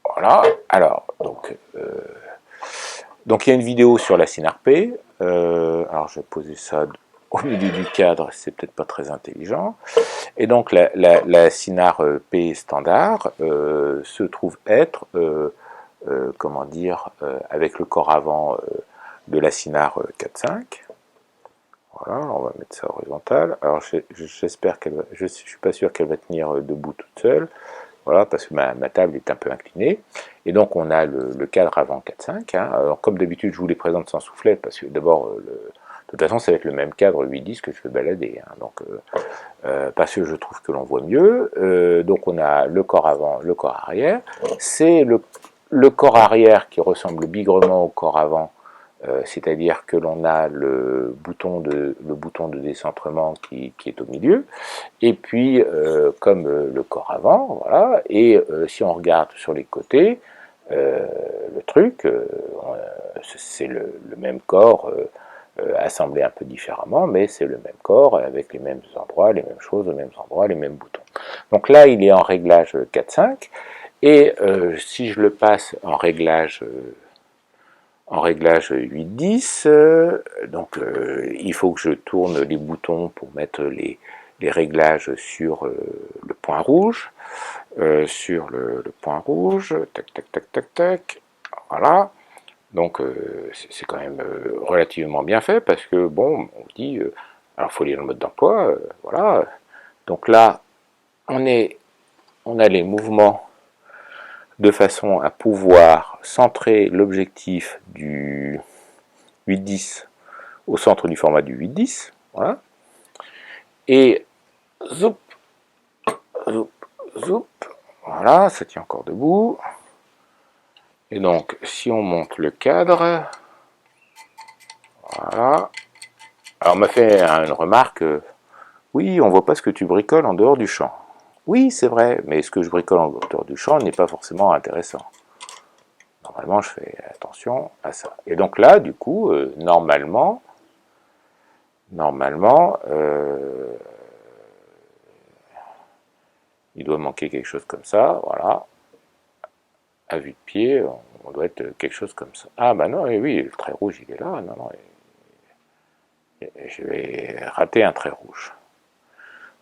voilà. Alors, donc il y a une vidéo sur la Synar P. Alors, je vais poser ça au milieu du cadre, c'est peut-être pas très intelligent. Et donc, la Synar P standard se trouve être, comment dire, avec le corps avant de la Synar 4.5. Voilà, on va mettre ça horizontal. Alors j'espère je suis pas sûr qu'elle va tenir debout toute seule. Voilà, parce que ma table est un peu inclinée. Et donc on a le cadre avant 4.5. Hein. Alors comme d'habitude, je vous les présente sans soufflet, parce que d'abord, de toute façon, ça va être le même cadre 8-10 que je vais balader. Hein. Donc, parce que je trouve que l'on voit mieux. Donc on a le corps avant, le corps arrière. C'est le corps arrière qui ressemble bigrement au corps avant. C'est-à-dire que l'on a le bouton de décentrement qui est au milieu, et puis comme le corps avant, voilà, et si on regarde sur les côtés, le truc, c'est le même corps, assemblé un peu différemment, mais c'est le même corps, avec les mêmes endroits, les mêmes choses, aux mêmes endroits, les mêmes boutons. Donc là, il est en réglage 4.5, et si je le passe en réglage 8-10, donc il faut que je tourne les boutons pour mettre les réglages sur le point rouge, tac, tac, tac, tac, tac, voilà, donc c'est quand même relativement bien fait, parce que, bon, on dit, alors il faut lire le mode d'emploi, voilà, donc là, on a les mouvements de façon à pouvoir centrer l'objectif du 8-10 au centre du format du 8-10, voilà. Et zoup, zoup, zoup. Voilà, ça tient encore debout. Et donc, si on monte le cadre, voilà. Alors, on m'a fait une remarque, oui, on voit pas ce que tu bricoles en dehors du champ. Oui, c'est vrai, mais ce que je bricole en dehors du champ n'est pas forcément intéressant. Normalement, je fais attention à ça. Et donc là, du coup, normalement, il doit manquer quelque chose comme ça, voilà. À vue de pied, on doit être quelque chose comme ça. Ah bah non, oui, le trait rouge, il est là. Non, non, je vais rater un trait rouge.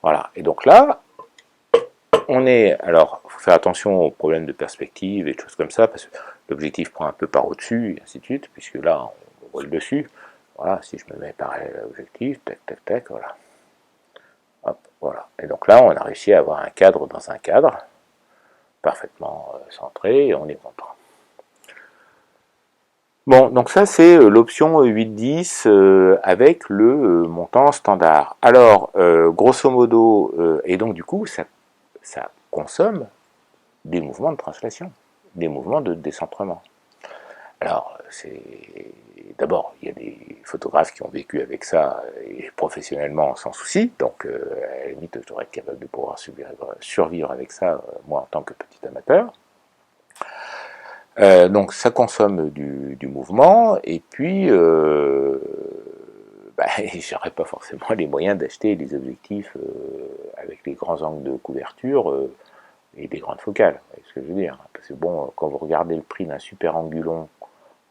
Voilà. Et donc là, on est. Alors, il faut faire attention aux problèmes de perspective et des choses comme ça, parce que l'objectif prend un peu par au-dessus, et ainsi de suite, puisque là, on voit le dessus. Voilà, si je me mets parallèle à l'objectif, tac, tac, tac, voilà. Hop, voilà. Et donc là, on a réussi à avoir un cadre dans un cadre, parfaitement centré, et on est content. Bon, donc ça c'est l'option 8-10 avec le montant standard. Alors, grosso modo, et donc du coup, ça consomme des mouvements de translation, des mouvements de décentrement. Alors, c'est d'abord, il y a des photographes qui ont vécu avec ça et professionnellement sans souci, donc à la limite, je devrais être capable de pouvoir survivre avec ça, moi en tant que petit amateur. Donc ça consomme du mouvement, et puis bah, j'aurais pas forcément les moyens d'acheter des objectifs avec les grands angles de couverture et des grandes focales, vous voyez ce que je veux dire. Parce que bon, quand vous regardez le prix d'un super angulon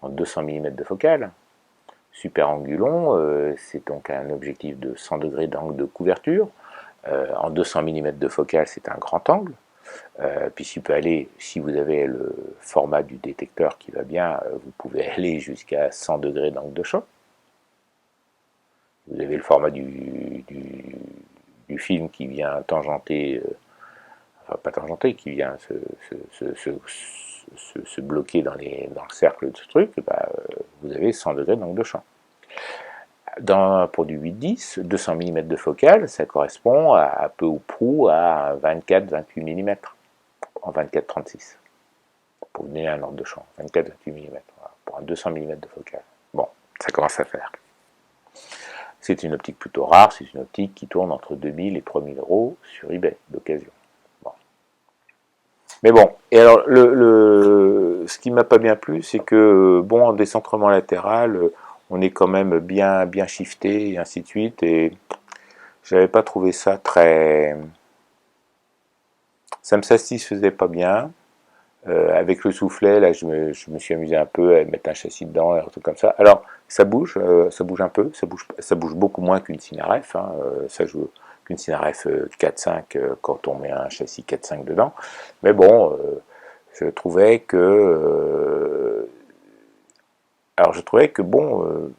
en 200 mm de focale, super angulon, c'est donc un objectif de 100 degrés d'angle de couverture. En 200 mm de focale, c'est un grand angle. Puis s'il peut aller, si vous avez le format du détecteur qui va bien, vous pouvez aller jusqu'à 100 degrés d'angle de champ. Vous avez le format du film qui vient tangenter, enfin pas tangenter, qui vient se bloquer dans le cercle de ce truc, bah, vous avez 100 degrés d'angle de champ. Pour du 8-10, 200 mm de focale, ça correspond à peu ou prou à 24-28 mm en 24-36. Pour vous donner un ordre de champ, 24-28 mm, voilà, pour un 200 mm de focale. Bon, ça commence à faire. C'est une optique plutôt rare, c'est une optique qui tourne entre 2000 et 3000 euros sur eBay d'occasion. Bon. Mais bon, et alors ce qui m'a pas bien plu, c'est que bon, en décentrement latéral, on est quand même bien shifté et ainsi de suite, et j'avais pas trouvé ça très, ça me satisfaisait pas bien. Avec le soufflet, là, je me suis amusé un peu à mettre un châssis dedans, et un truc comme ça. Alors, ça bouge un peu, ça bouge beaucoup moins qu'une Cinaref, hein, ça joue qu'une Cinaref 4.5 quand on met un châssis 4.5 dedans. Mais bon, je trouvais que bon,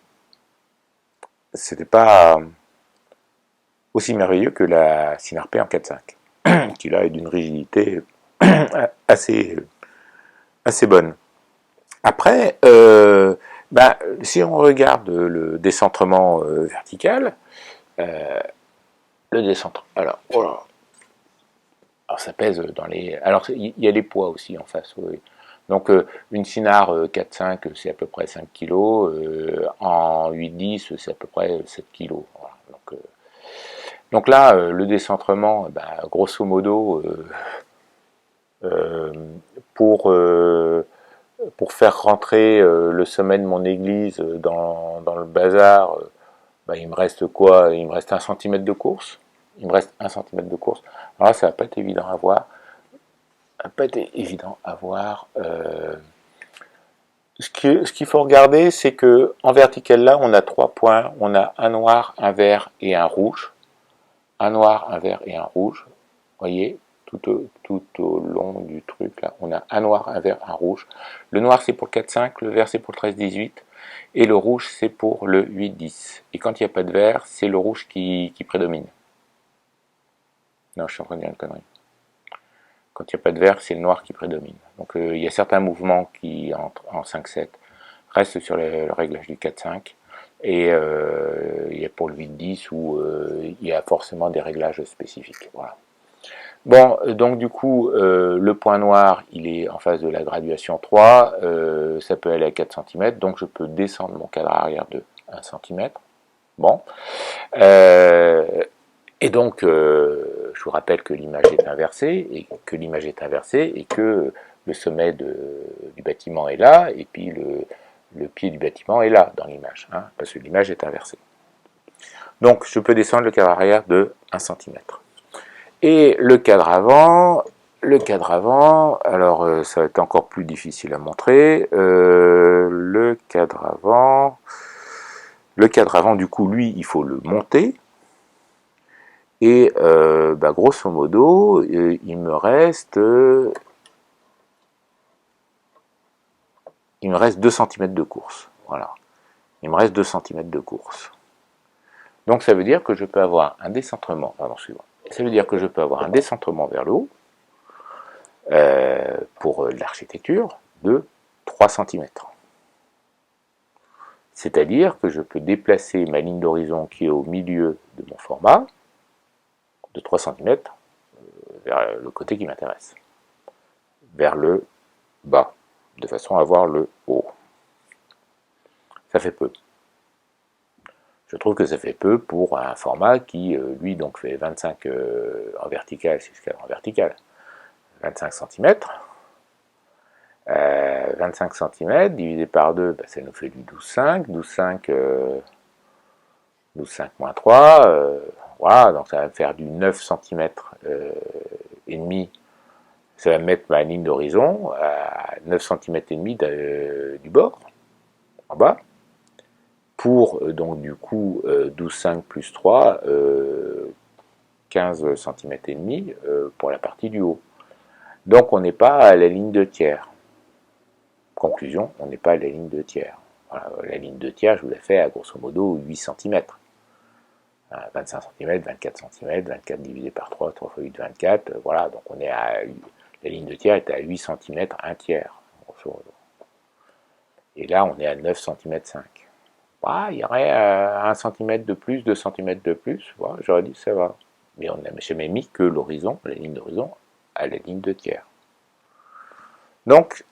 c'était pas aussi merveilleux que la Cinarp en 4.5, qui là est d'une rigidité assez bonne. Après, si on regarde le décentrement vertical, le décentrement. Alors, oh là, alors ça pèse dans les. Alors il y a les poids aussi en face. Oui. Donc une Cynar 4.5 c'est à peu près 5 kg, en 8.10 c'est à peu près 7 kg. Voilà. Donc là, le décentrement, grosso modo, euh, pour faire rentrer le sommet de mon église dans le bazar, il me reste quoi? Il me reste 1 cm de course. Il me reste 1 cm de course. Alors là, ça va pas être évident à voir. Ça va pas être évident à voir. Ce qu'il faut regarder, c'est que en vertical là, on a 3 points. On a un noir, un vert et un rouge. Un noir, un vert et un rouge. Vous voyez, tout au long du truc là, on a un noir, un vert, un rouge. Le noir c'est pour le 4-5, le vert c'est pour le 13-18, et le rouge c'est pour le 8-10. Et quand il n'y a pas de vert, c'est le rouge qui prédomine. Non, je suis en train de dire une connerie. Quand il n'y a pas de vert, c'est le noir qui prédomine. Donc il y a certains mouvements qui, en 5-7, restent sur le réglage du 4-5. Et il y a pour le 8-10 où il y a forcément des réglages spécifiques. Voilà. Bon, donc du coup, le point noir, il est en face de la graduation 3, ça peut aller à 4 cm, donc je peux descendre mon cadre arrière de 1 cm. Bon. Et donc, je vous rappelle que l'image est inversée, et que le sommet du bâtiment est là, et puis le pied du bâtiment est là dans l'image, hein, parce que l'image est inversée. Donc, je peux descendre le cadre arrière de 1 cm. Et le cadre avant, alors ça va être encore plus difficile à montrer. Le cadre avant, du coup, lui, il faut le monter. Et grosso modo, il me reste 2 cm de course. Voilà. Il me reste 2 cm de course. Donc ça veut dire que je peux avoir un décentrement, ça veut dire que je peux avoir un décentrement vers le haut pour l'architecture de 3 cm. C'est-à-dire que je peux déplacer ma ligne d'horizon qui est au milieu de mon format de 3 cm vers le côté qui m'intéresse, vers le bas, de façon à avoir le haut. Ça fait peu. Je trouve que ça fait peu pour un format qui, lui, donc fait 25 en vertical, 6 cadres en vertical, 25 cm. 25 cm divisé par 2, ça nous fait du 12,5. 12,5 moins 3, voilà, donc ça va me faire du 9 cm et demi. Ça va me mettre ma ligne d'horizon à 9 cm et demi du bord, en bas. Pour donc du coup 12,5 plus 3, 15 cm et demi pour la partie du haut. Donc on n'est pas à la ligne de tiers. Conclusion, on n'est pas à la ligne de tiers. Voilà, la ligne de tiers, je vous l'ai fait à grosso modo 8 cm. 25 cm, 24 cm, 24 divisé par 3, 3 fois 8, 24. Voilà, donc on est à. La ligne de tiers est à 8 cm, 1 tiers, grosso modo. Et là, on est à 9 cm 5. Il y aurait 1 cm de plus, 2 cm de plus, voilà, j'aurais dit ça va. Mais on n'a jamais mis que l'horizon, la ligne d'horizon, à la ligne de tiers. Donc,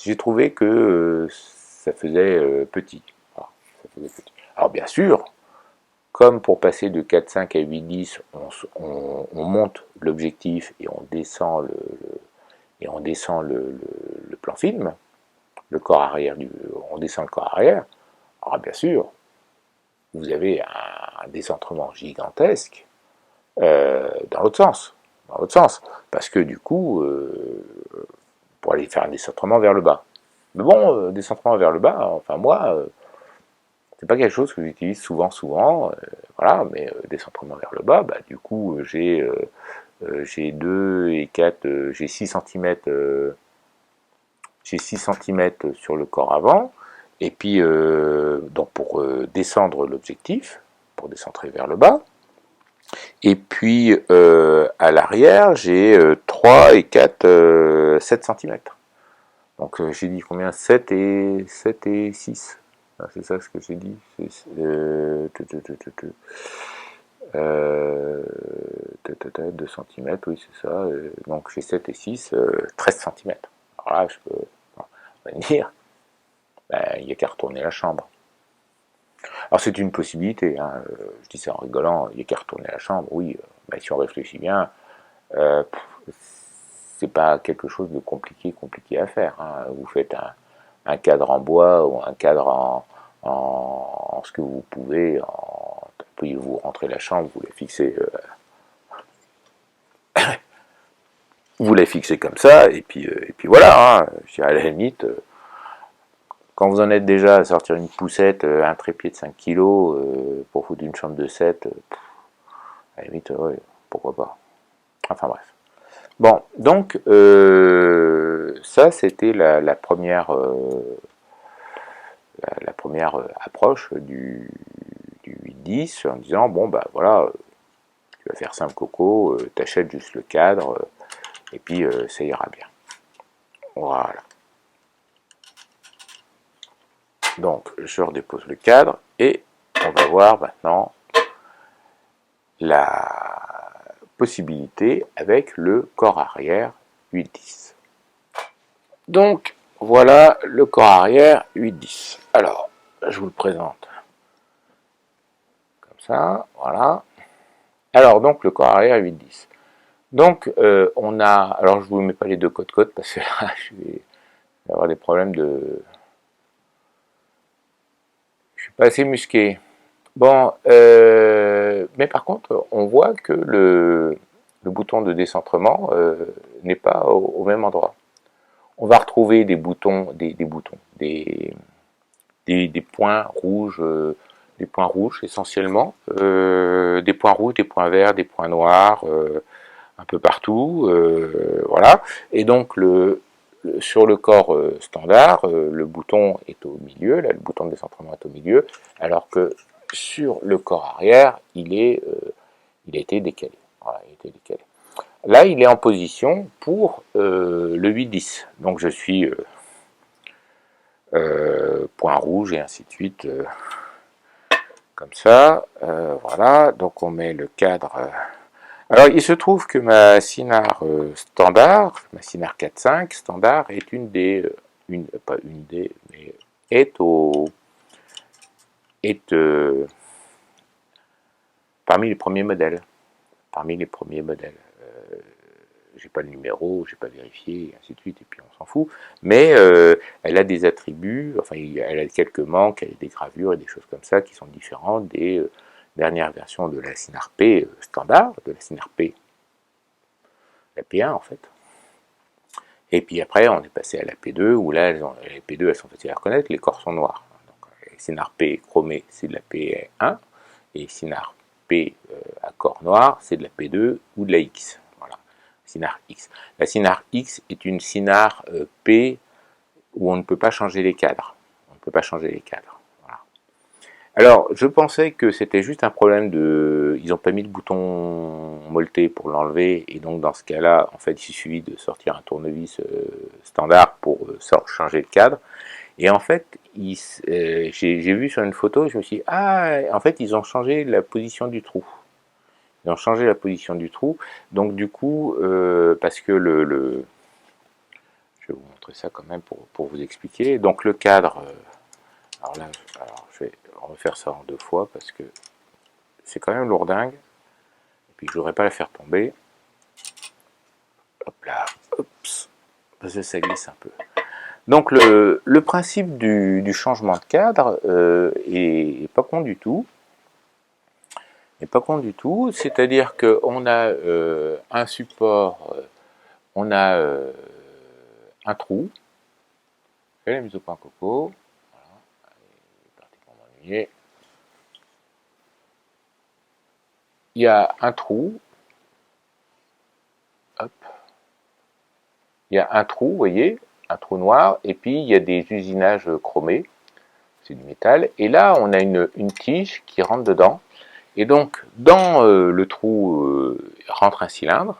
j'ai trouvé que ça faisait petit. Voilà, ça faisait petit. Alors bien sûr, comme pour passer de 4,5 à 8,10, on monte l'objectif et on descend le plan film, le corps arrière on descend le corps arrière. Alors bien sûr, vous avez un décentrement gigantesque dans l'autre sens. Parce que du coup, pour aller faire un décentrement vers le bas. Mais bon, décentrement vers le bas, enfin moi, c'est pas quelque chose que j'utilise souvent, voilà, mais décentrement vers le bas, du coup, j'ai 2 et 4, j'ai 6 cm, sur le corps avant, et puis, donc pour descendre l'objectif, pour décentrer vers le bas, et puis à l'arrière, j'ai 3 et 4, 7 cm. Donc j'ai dit combien? 7 et 6. Ah, c'est ça ce que j'ai dit. 2 cm, oui c'est ça. Donc j'ai 7 et 6, 13 cm. Alors là, je peux, on va dire, il n'y a qu'à retourner la chambre. Alors c'est une possibilité, hein, je dis ça en rigolant, il n'y a qu'à retourner la chambre, oui, mais si on réfléchit bien, c'est pas quelque chose de compliqué à faire. Hein. Vous faites un cadre en bois ou un cadre en ce que vous pouvez, puis vous rentrez la chambre, vous la fixez comme ça, et puis voilà, hein, je dirais à la limite, quand vous en êtes déjà à sortir une poussette, un trépied de 5 kg pour foutre une chambre de 7, à la limite, ouais, pourquoi pas. Enfin bref. Bon, donc ça c'était la première approche du 8-10 en disant bon voilà, tu vas faire simple coco, t'achètes juste le cadre et puis ça ira bien. Voilà. Donc je redépose le cadre et on va voir maintenant possibilité avec le corps arrière 8-10. Donc, voilà le corps arrière 8-10. Alors, je vous le présente comme ça, voilà. Alors, donc, le corps arrière 8-10. Donc, on a... Alors, je ne vous mets pas les deux côte-côte parce que là, je vais avoir des problèmes de... Je suis pas assez musqué. Bon, mais par contre, on voit que le bouton de décentrement n'est pas au même endroit. On va retrouver des boutons, des points rouges essentiellement, des points rouges, des points verts, des points noirs, un peu partout, voilà. Et donc sur le corps standard, le bouton est au milieu, là, le bouton de décentrement est au milieu, alors que sur le corps arrière, il a été décalé. Voilà, il a été décalé. Là, il est en position pour le 8-10. Donc je suis point rouge et ainsi de suite, comme ça. Voilà, donc on met le cadre. Alors il se trouve que ma Cynar standard, ma Cynar 4.5 standard est pas une des, mais est parmi les premiers modèles. Parmi les premiers modèles. J'ai pas le numéro, j'ai pas vérifié, et ainsi de suite, et puis on s'en fout. Mais elle a des attributs, enfin, elle a quelques manques, elle a des gravures et des choses comme ça qui sont différentes des dernières versions de la Cynar P standard, de la Cynar P, la P1 en fait. Et puis après, on est passé à la P2, où là, les P2, elles sont faciles à reconnaître, les corps sont noirs. Donc, Cynar P chromé, c'est de la P1, et Cynar P à corps noir, c'est de la P2 ou de la X. Cynar X. La Cynar X est une Cynar P où on ne peut pas changer les cadres. On ne peut pas changer les cadres. Voilà. Alors, je pensais que c'était juste un problème de... Ils n'ont pas mis le bouton molleté pour l'enlever, et donc dans ce cas-là, en fait, il suffit de sortir un tournevis standard pour changer le cadre. Et en fait, j'ai vu sur une photo, je me suis dit, ah, en fait, ils ont changé la position du trou. Ils ont changé la position du trou. Donc du coup, parce que je vais vous montrer ça quand même pour vous expliquer. Donc le cadre, alors là, je vais refaire ça en deux fois parce que c'est quand même lourdingue. Et puis je ne voudrais pas la faire tomber. Hop là, oups, parce que ça glisse un peu. Donc le principe du changement de cadre est pas con du tout. N'est pas con du tout, c'est-à-dire qu'on a un support, on a un trou, je la mise au point coco, voilà, il est parti pour m'ennuyer. Il y a un trou, hop, il y a un trou, vous voyez, un trou noir, et puis il y a des usinages chromés, c'est du métal, et là on a une tige qui rentre dedans, et donc dans le trou rentre un cylindre,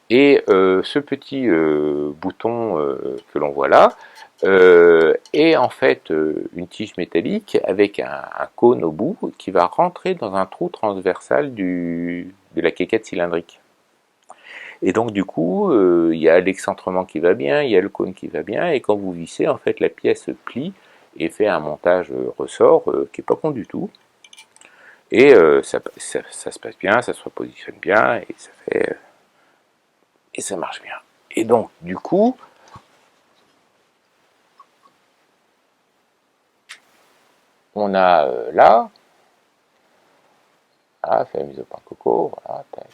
et ce petit bouton que l'on voit là est en fait une tige métallique avec un cône au bout qui va rentrer dans un trou transversal de la quéquette cylindrique. Et donc du coup, il y a l'excentrement qui va bien, il y a le cône qui va bien, et quand vous vissez, en fait, la pièce plie et fait un montage ressort qui est pas con du tout. Et ça se passe bien, ça se repositionne bien, et ça fait... et ça marche bien. Et donc, du coup, on a là, fait la mise au point coco, voilà, tac.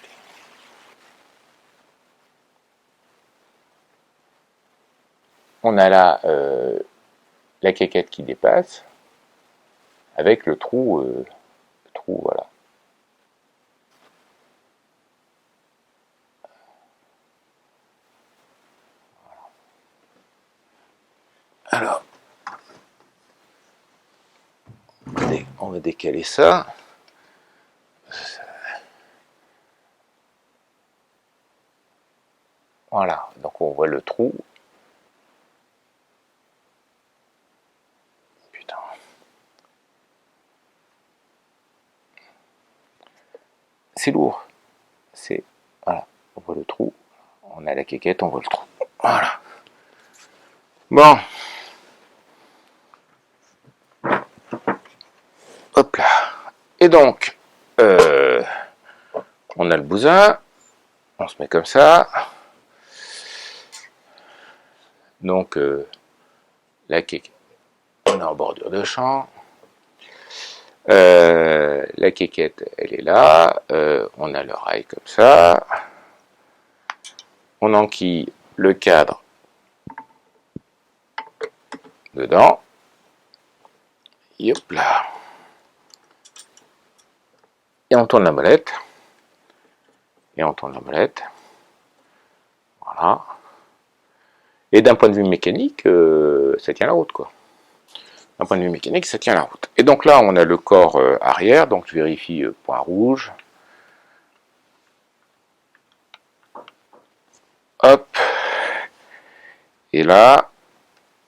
On a là la quéquette qui dépasse, avec le trou, voilà. Alors, on va décaler ça. Voilà, donc on voit le trou. Putain. C'est lourd. c'est, voilà, on voit le trou, on a la quéquette, on voit le trou, voilà. Bon, hop là, et donc, on a le bousin, on se met comme ça, donc la quéquette, on est en bordure de champ, la quéquette, elle est là, on a le rail comme ça, on enquille le cadre dedans, et hop là, et on tourne la molette, et on tourne la molette, voilà, et d'un point de vue mécanique, ça tient la route, quoi. D'un point de vue mécanique, ça tient la route. Et donc là, on a le corps arrière, donc je vérifie point rouge. Hop. Et là,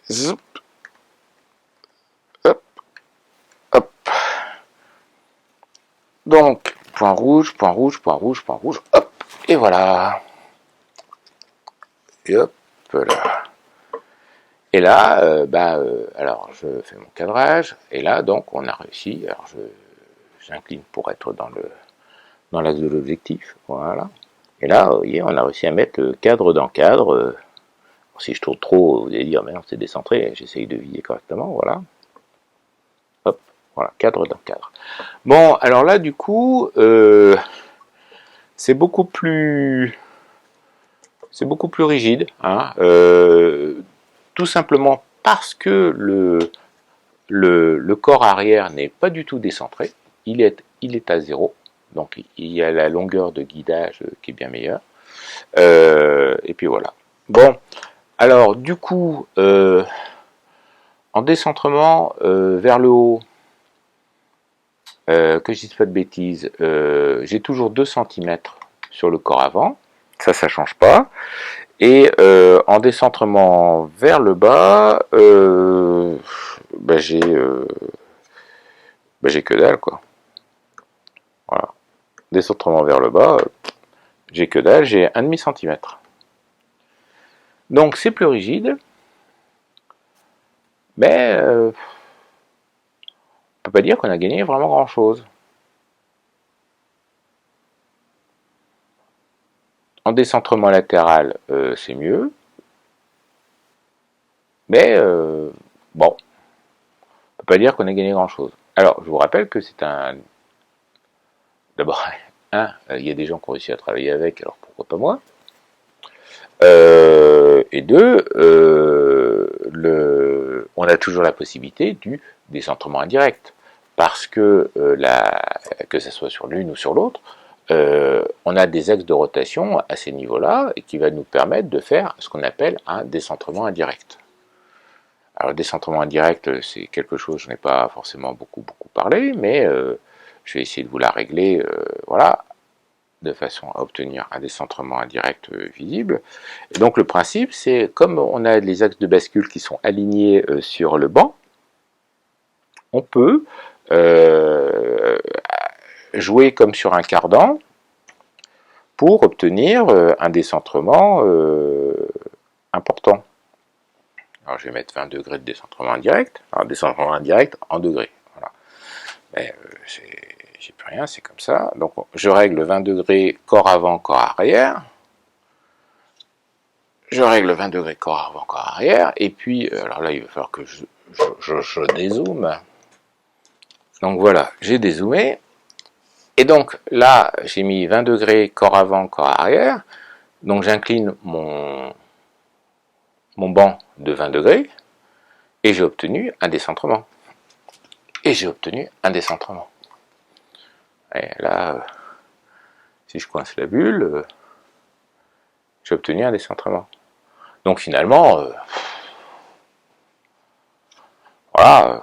zoup, hop, hop. Donc, point rouge, point rouge, point rouge, point rouge, hop, et voilà. Et hop, là. Et là, alors je fais mon cadrage, et là, donc, on a réussi. Alors, j'incline pour être dans l'axe de l'objectif, voilà. Et là, vous voyez, on a réussi à mettre le cadre dans cadre. Si je tourne trop, vous allez dire, mais non, c'est décentré, j'essaye de viser correctement, voilà. Hop, voilà, cadre dans cadre. Bon, alors là, du coup, c'est beaucoup plus rigide, hein, tout simplement parce que le corps arrière n'est pas du tout décentré, il est à zéro, donc il y a la longueur de guidage qui est bien meilleure, et puis voilà. Bon, alors du coup, en décentrement vers le haut, que je dise pas de bêtises, j'ai toujours 2 cm sur le corps avant, ça change pas. Et en décentrement vers le bas, j'ai que dalle, quoi. Voilà. Décentrement vers le bas, j'ai que dalle, j'ai 1,5 cm. Donc c'est plus rigide, mais on peut pas dire qu'on a gagné vraiment grand chose. En décentrement latéral, c'est mieux, mais bon, on peut pas dire qu'on a gagné grand chose. Alors, je vous rappelle que c'est un. D'abord, il y a des gens qui ont réussi à travailler avec, alors pourquoi pas moi. Et deux, on a toujours la possibilité du décentrement indirect, parce que que ce soit sur l'une ou sur l'autre, on a des axes de rotation à ces niveaux-là et qui va nous permettre de faire ce qu'on appelle un décentrement indirect. Alors le décentrement indirect, c'est quelque chose, je n'ai pas forcément beaucoup parlé, mais je vais essayer de vous la régler, voilà, de façon à obtenir un décentrement indirect visible. Et donc le principe, c'est comme on a les axes de bascule qui sont alignés sur le banc, on peut jouer comme sur un cardan pour obtenir un décentrement important. Alors je vais mettre 20 degrés de décentrement indirect. Alors décentrement indirect en degrés. Voilà. Mais j'ai plus rien, c'est comme ça. Donc je règle 20 degrés corps avant, corps arrière. Je règle 20 degrés corps avant, corps arrière. Et puis, alors là, il va falloir que je dézoome. Donc voilà, j'ai dézoomé. Et donc là, j'ai mis 20 degrés corps avant, corps arrière. Donc j'incline mon banc de 20 degrés. Et j'ai obtenu un décentrement. Et j'ai obtenu un décentrement. Et là, si je coince la bulle, j'ai obtenu un décentrement. Donc finalement, voilà,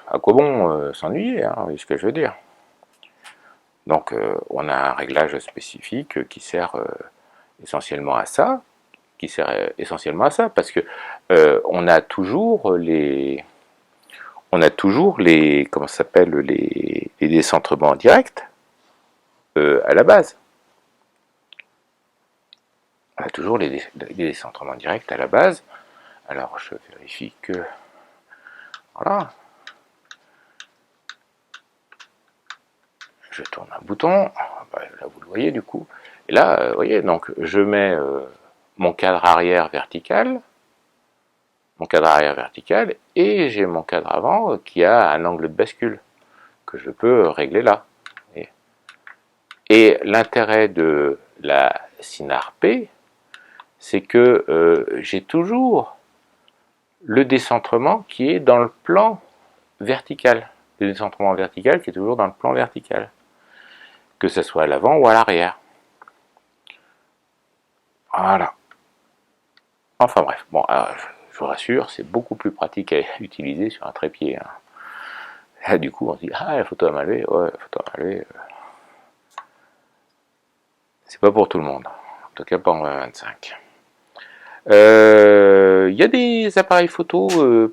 à quoi bon s'ennuyer, hein, vous voyez ce que je veux dire. Donc on a un réglage spécifique qui sert essentiellement à ça, parce que on a toujours les comment ça s'appelle, les décentrements directs à la base. On a toujours les décentrements directs à la base. Alors je vérifie que, voilà, je tourne un bouton, là vous le voyez du coup, et là, vous voyez, donc je mets mon cadre arrière vertical, et j'ai mon cadre avant qui a un angle de bascule que je peux régler là. Et l'intérêt de la Cynar P, c'est que j'ai toujours le décentrement qui est dans le plan vertical. Le décentrement vertical qui est toujours dans le plan vertical. Que ce soit à l'avant ou à l'arrière. Voilà. Enfin bref, bon, je vous rassure, c'est beaucoup plus pratique à utiliser sur un trépied. Hein. Là, du coup, on se dit, ah, la photo à main levée, ouais, la photo à main levée, c'est pas pour tout le monde. En tout cas, pas en 2025. Il y a des appareils photo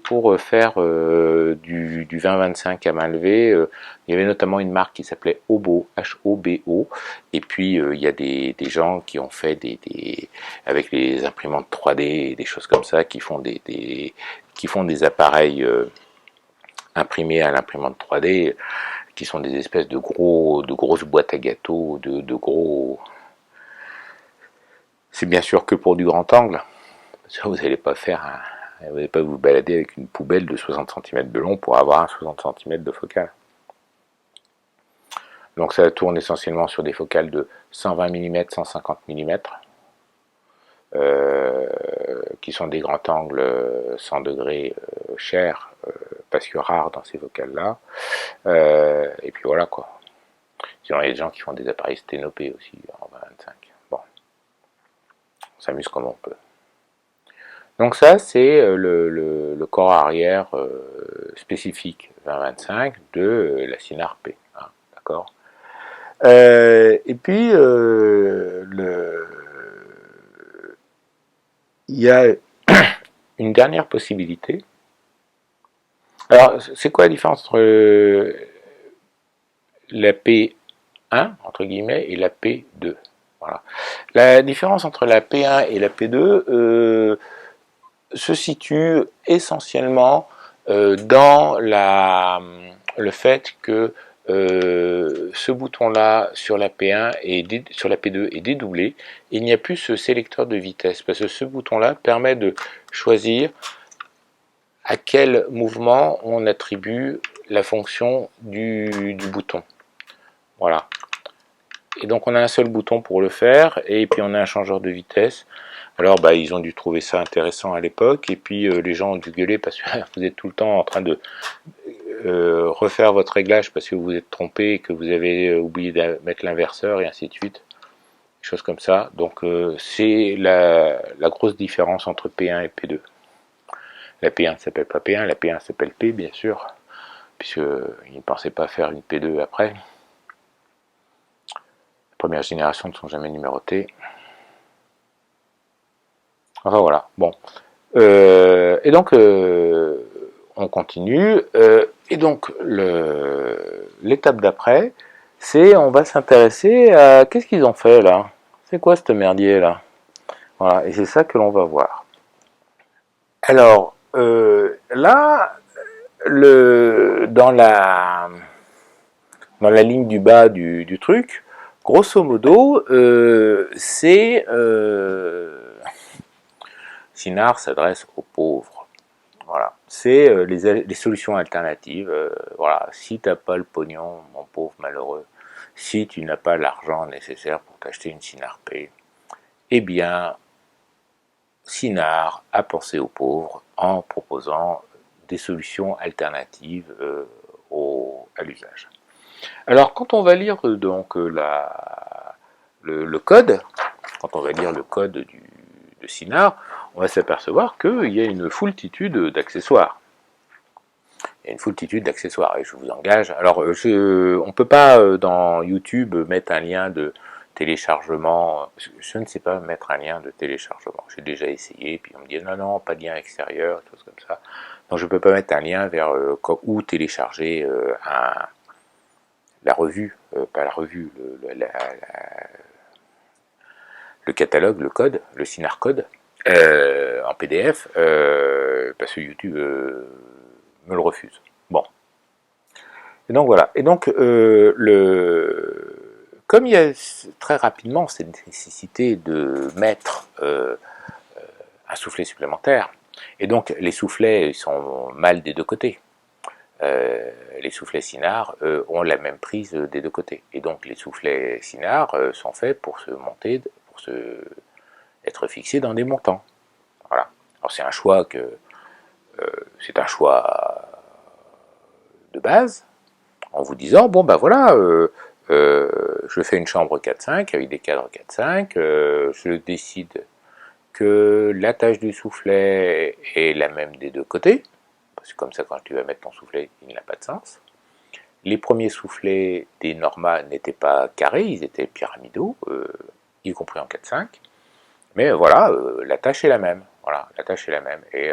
pour faire du 20-25 à main levée. Il y avait notamment une marque qui s'appelait Hobo, H-O-B-O. Et puis il y a des gens qui ont fait avec les imprimantes 3D et des choses comme ça, qui font des appareils imprimés à l'imprimante 3D, qui sont des espèces de grosses boîtes à gâteaux, de gros. C'est bien sûr que pour du grand angle. Vous n'allez pas vous n'allez pas vous balader avec une poubelle de 60 cm de long pour avoir un 60 cm de focale. Donc ça tourne essentiellement sur des focales de 120 mm, 150 mm, qui sont des grands angles 100 degrés chers, parce que rares dans ces focales-là. Et puis voilà quoi. Sinon il y a des gens qui font des appareils sténopés aussi en 25. Bon, on s'amuse comme on peut. Donc ça, c'est le corps arrière spécifique 20-25 de la Cynar P. Hein, d'accord. Et puis, il y a une dernière possibilité. Alors, c'est quoi la différence entre la P1, entre guillemets, et la P2? Voilà. La différence entre la P1 et la P2 se situe essentiellement dans le fait que ce bouton-là sur la P1 et sur la P2 est dédoublé. Il n'y a plus ce sélecteur de vitesse parce que ce bouton-là permet de choisir à quel mouvement on attribue la fonction du bouton. Voilà. Et donc on a un seul bouton pour le faire et puis on a un changeur de vitesse. Alors ils ont dû trouver ça intéressant à l'époque et puis les gens ont dû gueuler parce que vous êtes tout le temps en train de refaire votre réglage parce que vous êtes trompé et que vous avez oublié de mettre l'inverseur et ainsi de suite. Des choses comme ça. Donc c'est la grosse différence entre P1 et P2. La P1 ne s'appelle pas P1, la P1 s'appelle P bien sûr, puisqu'ils ne pensaient pas faire une P2 après. Les premières générations ne sont jamais numérotées. Enfin voilà, bon. Et donc, on continue. Et donc, l'étape d'après, c'est on va s'intéresser à qu'est-ce qu'ils ont fait là. C'est quoi ce merdier là? Voilà, et c'est ça que l'on va voir. Alors, là, dans la ligne du bas du truc, grosso modo, c'est Cynar s'adresse aux pauvres. Voilà, c'est les solutions alternatives. Voilà, si t'as pas le pognon, mon pauvre malheureux, si tu n'as pas l'argent nécessaire pour t'acheter une Cynar P, eh bien, Cynar a pensé aux pauvres en proposant des solutions alternatives à l'usage. Alors, quand on va lire donc le code, quand on va lire le code de Cynar, on va s'apercevoir qu'il y a une foultitude d'accessoires. Il y a une foultitude d'accessoires et je vous engage. Alors, on ne peut pas dans YouTube mettre un lien de téléchargement. Je ne sais pas mettre un lien de téléchargement. J'ai déjà essayé, puis on me dit non, pas de lien extérieur, des choses comme ça. Donc, je ne peux pas mettre un lien vers où télécharger la revue, pas la revue, le catalogue, le code, le Cynar code, en PDF, parce que YouTube me le refuse. Bon. Et donc voilà. Et donc, comme il y a très rapidement cette nécessité de mettre un soufflet supplémentaire, et donc les soufflets ils sont mal des deux côtés. Les soufflets Cynar ont la même prise des deux côtés. Et donc les soufflets Cynar sont faits pour se monter, pour être fixés dans des montants. Voilà. Alors c'est un choix de base, en vous disant bon ben voilà, je fais une chambre 4-5 avec des cadres 4-5, je décide que l'attache du soufflet est la même des deux côtés, parce que comme ça quand tu vas mettre ton soufflet, il n'a pas de sens. Les premiers soufflets des Norma n'étaient pas carrés, ils étaient pyramidaux, y compris en 4-5, mais voilà, l'attache est la même. Voilà, l'attache est la même. Et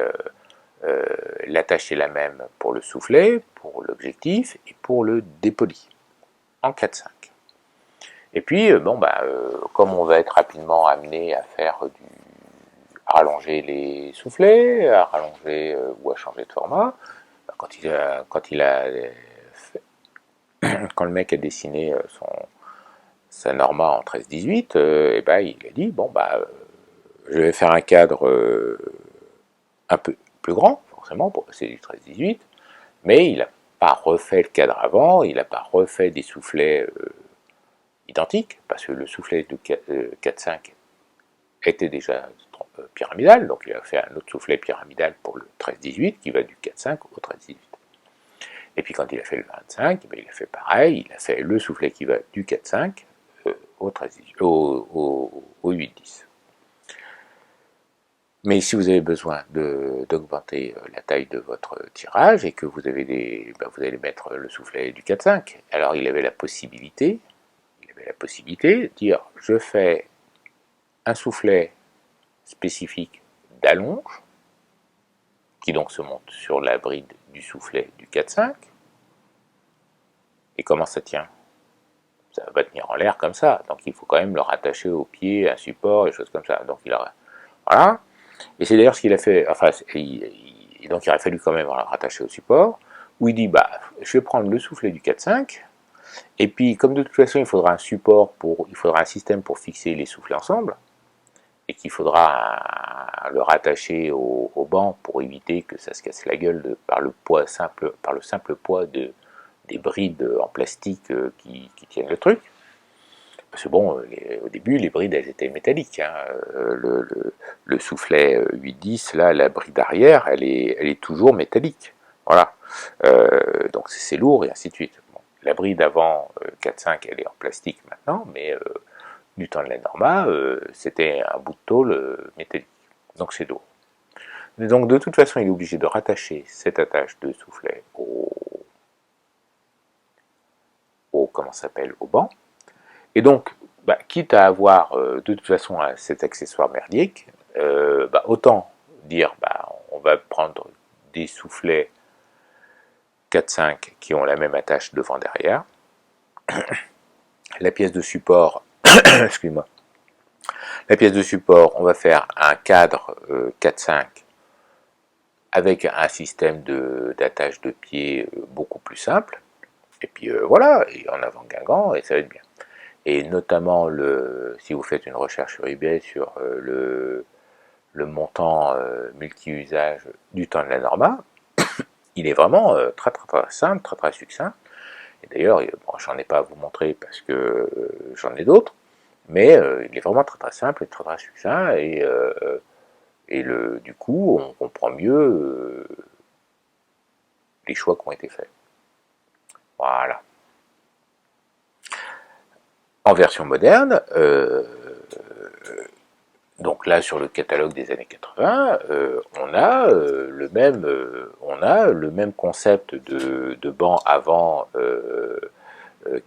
l'attache est la même pour le soufflet, pour l'objectif et pour le dépoli, en 4-5. Et puis, comme on va être rapidement amené à à rallonger les soufflets, à rallonger ou à changer de format, quand le mec a dessiné sa Norma en 13-18, et ben, il a dit bon je vais faire un cadre un peu plus grand, forcément, pour passer du 13-18, mais il n'a pas refait le cadre avant, il n'a pas refait des soufflets identiques, parce que le soufflet de 4-5 était déjà pyramidal, donc il a fait un autre soufflet pyramidal pour le 13-18 qui va du 4-5 au 13-18. Et puis quand il a fait le 25, il a fait pareil, il a fait le soufflet qui va du 4-5 au 8-10. Mais si vous avez besoin d'augmenter la taille de votre tirage et que vous avez vous allez mettre le soufflet du 4-5, alors il avait la possibilité de dire je fais un soufflet spécifique d'allonge qui donc se monte sur la bride du soufflet du 4-5. Et comment ça tient? Ça va tenir en l'air comme ça, donc il faut quand même le rattacher au pied, un support, et choses comme ça. Donc voilà. Et c'est d'ailleurs ce qu'il a fait, enfin, donc il aurait fallu quand même le rattacher au support, où il dit, je vais prendre le soufflet du 4-5, et puis comme de toute façon il faudra un système pour fixer les soufflets ensemble, et qu'il faudra le rattacher au banc pour éviter que ça se casse la gueule par le simple poids des brides en plastique qui tiennent le truc. Parce que bon, au début, les brides, elles étaient métalliques. Hein. Le soufflet 8-10, là, la bride arrière, elle est toujours métallique. Voilà. Donc c'est lourd et ainsi de suite. Bon, la bride avant 4-5, elle est en plastique maintenant, mais du temps de la Norma, c'était un bout de tôle métallique. Donc c'est lourd. Et donc de toute façon, il est obligé de rattacher cette attache de soufflet au banc. Et donc, quitte à avoir de toute façon cet accessoire merdique, autant dire on va prendre des soufflets 4-5 qui ont la même attache devant-derrière. La pièce de support, excuse-moi, la pièce de support, on va faire un cadre 4-5 avec un système d'attache de pied beaucoup plus simple. Et puis voilà, et en avant Guingamp, et ça va être bien. Et notamment, si vous faites une recherche sur eBay sur le montant multi-usage du temps de la Norma, il est vraiment très simple, très succinct. Et d'ailleurs, j'en ai pas à vous montrer parce que j'en ai d'autres, mais il est vraiment très simple et très succinct, et du coup, on comprend mieux les choix qui ont été faits. Voilà. En version moderne, donc là sur le catalogue des années 80, on a le même concept de banc avant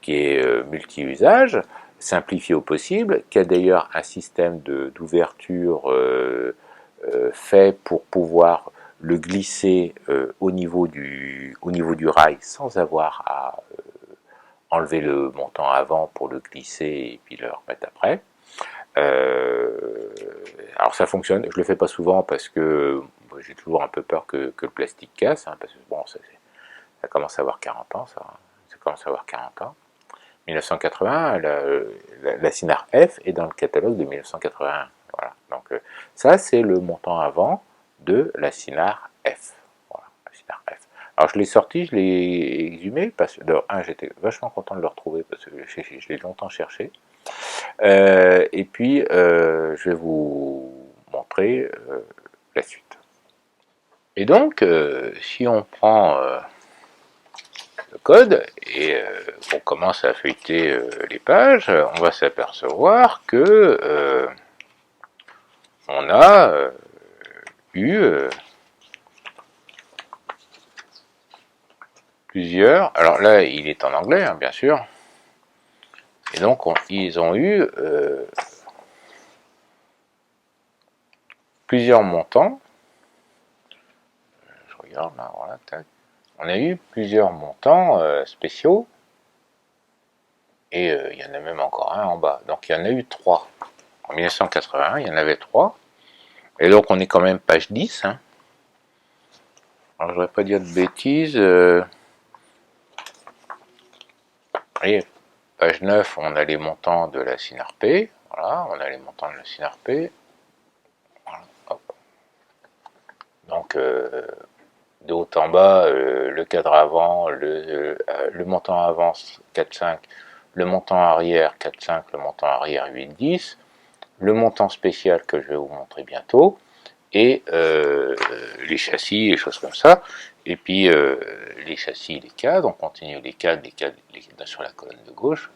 qui est multi-usage, simplifié au possible, qui a d'ailleurs un système d'ouverture fait pour pouvoir le glisser au niveau du rail sans avoir à enlever le montant avant pour le glisser et puis le remettre après. Alors ça fonctionne, je le fais pas souvent parce que j'ai toujours un peu peur que le plastique casse, hein, parce que bon, ça commence à avoir 40 ans, ça commence à avoir 40 ans. 1980, la Cynar F est dans le catalogue de 1981. Voilà. Donc ça, c'est le montant avant de la Cynar F. Voilà, la Cynar F. Alors je l'ai sorti, je l'ai exhumé, parce que, de un, j'étais vachement content de le retrouver, parce que je l'ai longtemps cherché. Et puis, je vais vous montrer la suite. Et donc, si on prend le code et qu'on commence à feuilleter les pages, on va s'apercevoir que on a eu plusieurs. Alors là, il est en anglais, hein, bien sûr. Et donc, ils ont eu plusieurs montants. Je regarde là, voilà, tac. On a eu plusieurs montants spéciaux. Et il y en a même encore un en bas. Donc il y en a eu 3. En 1981, il y en avait 3. Et donc on est quand même page 10. Hein. Alors je ne voudrais pas dire de bêtises. Voyez, page 9, on a les montants de la SynRP. Voilà, on a les montants de la SynRP. Voilà, donc de haut en bas, le cadre avant, le montant avant 4,5, le montant arrière 4,5, le montant arrière 8,10, le montant spécial que je vais vous montrer bientôt, et les châssis, les choses comme ça. Et puis les châssis, les cadres, on continue les cadres sur la colonne de gauche,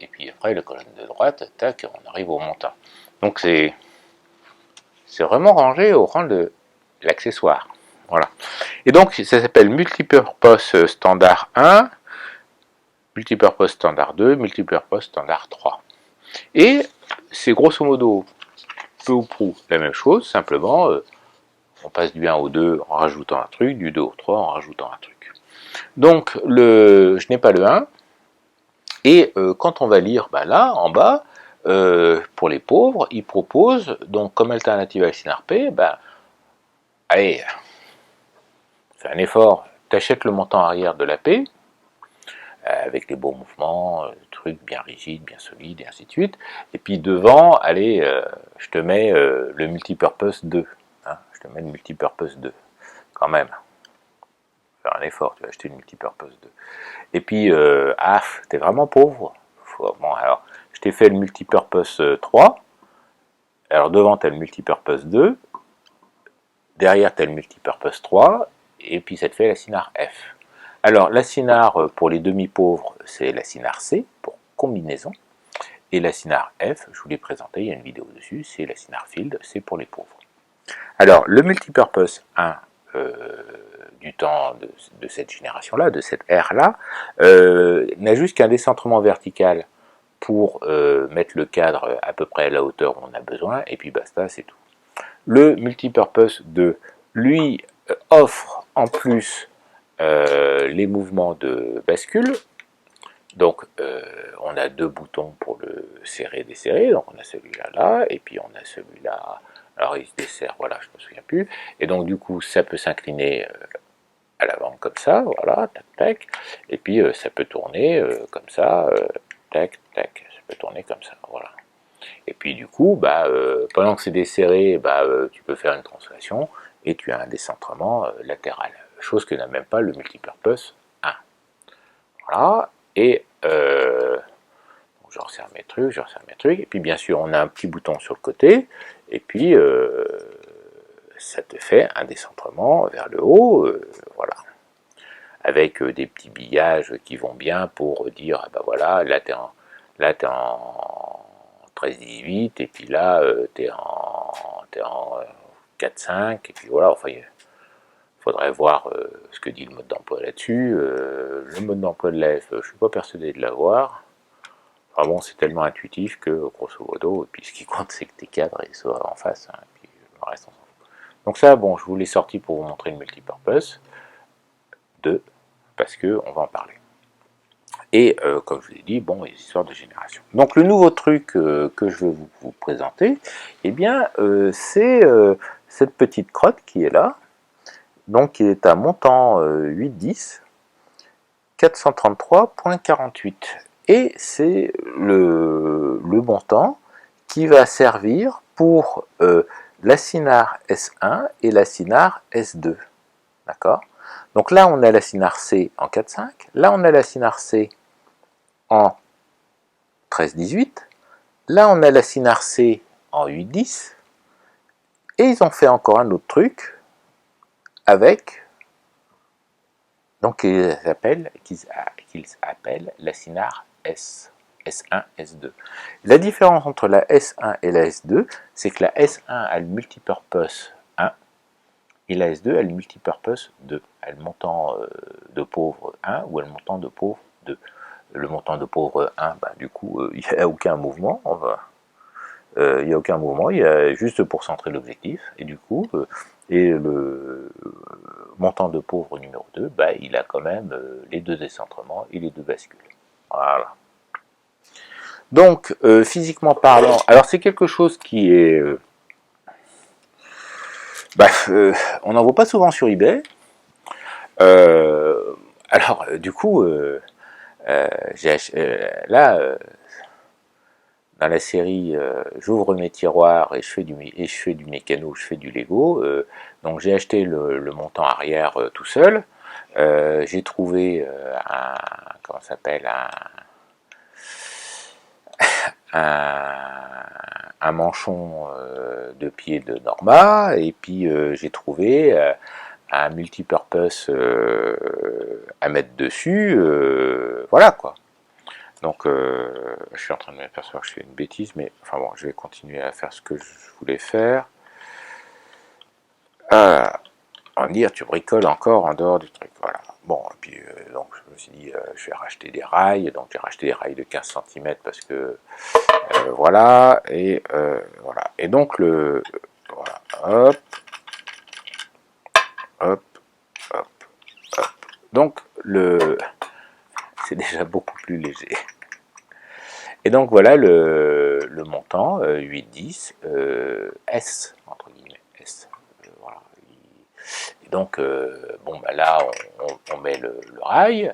et puis après la colonne de droite, tac, on arrive au montant. Donc c'est vraiment rangé au rang de l'accessoire. Voilà. Et donc ça s'appelle Multipurpose Standard 1, Multipurpose Standard 2, Multipurpose Standard 3. Et c'est grosso modo peu ou prou la même chose, simplement on passe du 1 au 2 en rajoutant un truc, du 2 au 3 en rajoutant un truc. Donc je n'ai pas le 1, et quand on va lire, bah là, en bas, pour les pauvres, il propose, donc comme alternative à SynRP, bah, allez, fais un effort, t'achètes le montant arrière de la P, avec les bons mouvements, trucs bien rigides, bien solides, et ainsi de suite. Et puis devant, allez, je te mets le multipurpose 2. Hein, je te mets le multipurpose 2, quand même. Faire un effort, tu vas acheter une multipurpose 2. Et puis, t'es vraiment pauvre. Bon, alors, je t'ai fait le multipurpose 3. Alors, devant, tu as le multipurpose 2. Derrière, tu as le multipurpose 3. Et puis, ça te fait la Cynar F. Alors, la Cynar, pour les demi-pauvres, c'est la Cynar C, pour combinaison. Et la Cynar F, je vous l'ai présenté, il y a une vidéo dessus, c'est la Cynar Field, c'est pour les pauvres. Alors, le multipurpose 1, du temps de cette génération-là, de cette ère-là, n'a juste qu'un décentrement vertical pour mettre le cadre à peu près à la hauteur où on a besoin, et puis basta, c'est tout. Le multipurpose 2, lui, offre en plus les mouvements de bascule. Donc on a 2 boutons pour le serrer, desserrer, donc on a celui-là là, et puis on a celui-là, alors il se desserre, voilà, je me souviens plus, et donc du coup ça peut s'incliner à l'avant comme ça, voilà, tac tac, et puis ça peut tourner comme ça, tac tac, ça peut tourner comme ça, voilà. Et puis du coup, bah, pendant que c'est desserré, bah, tu peux faire une translation et tu as un décentrement latéral, chose que n'a même pas le multipurpose 1. Voilà, et je resserre mes trucs, et puis bien sûr on a un petit bouton sur le côté, et puis ça te fait un décentrement vers le haut, voilà, avec des petits billages qui vont bien pour dire, ah ben voilà, là t'es en 13-18, et puis là t'es en 4-5, et puis voilà, enfin il faudrait voir ce que dit le mode d'emploi là-dessus. Le mode d'emploi de la F, je suis pas persuadé de l'avoir. Enfin bon, c'est tellement intuitif que, grosso modo, et puis ce qui compte, c'est que tes cadres ils soient en face, hein, et puis le reste, on s'en fout. Donc ça, bon, je vous l'ai sorti pour vous montrer le multipurpose 2, parce que on va en parler. Et comme je vous ai dit, bon, les histoires de génération. Donc le nouveau truc que je vais vous présenter, eh bien, c'est cette petite crotte qui est là, donc qui est à montant 810, 433.48. Et c'est le montant qui va servir pour l'assinar S1 et l'assinar S2. D'accord? Donc là, on a l'assinar C en 4,5. Là, on a l'assinar C en 13,18. Là, on a l'assinar C en 8,10. Et ils ont fait encore un autre truc avec, donc qu'ils appellent l'assinar S. S1, S2. La différence entre la S1 et la S2, c'est que la S1 a le multipurpose 1 et la S2 a le multipurpose 2. Elle a le montant de pauvre 1 ou elle le montant de pauvre 2. Le montant de pauvre 1, bah, du coup, il n'y a aucun mouvement. Il n'y a aucun mouvement, il y a juste pour centrer l'objectif. Et du coup, et le montant de pauvre numéro 2, bah, il a quand même les deux décentrements et les deux bascules. Voilà. Donc, physiquement parlant, alors c'est quelque chose qui est... on n'en voit pas souvent sur eBay. Alors, du coup, là, dans la série j'ouvre mes tiroirs et je fais du mécano, je fais du Lego, donc j'ai acheté le montant arrière tout seul. J'ai trouvé comment ça s'appelle, un manchon de pied de Norma, et puis j'ai trouvé un multipurpose à mettre dessus, voilà quoi. Donc je suis en train de m'apercevoir que je fais une bêtise, mais enfin bon, je vais continuer à faire ce que je voulais faire. On va dire, tu bricoles encore en dehors du truc, voilà. Bon, et puis donc je me suis dit, je vais racheter des rails, donc j'ai racheté des rails de 15 cm parce que voilà, et voilà. Et donc voilà, hop, hop, hop, hop. Donc c'est déjà beaucoup plus léger. Et donc voilà le montant 8,10 S, entre guillemets, S. Voilà. Et donc, bon, bah là, on met le rail.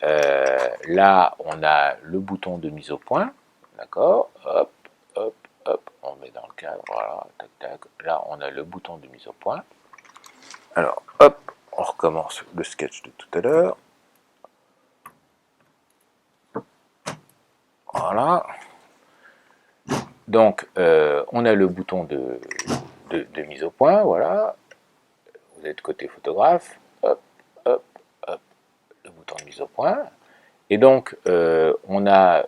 Là, on a le bouton de mise au point. D'accord. Hop, hop, hop. On met dans le cadre. Voilà. Tac, tac. Là, on a le bouton de mise au point. Alors, hop, on recommence le sketch de tout à l'heure. Voilà. Donc, on a le bouton de mise au point. Voilà. Vous êtes côté photographe. Hop, hop, hop. Le bouton de mise au point. Et donc, on a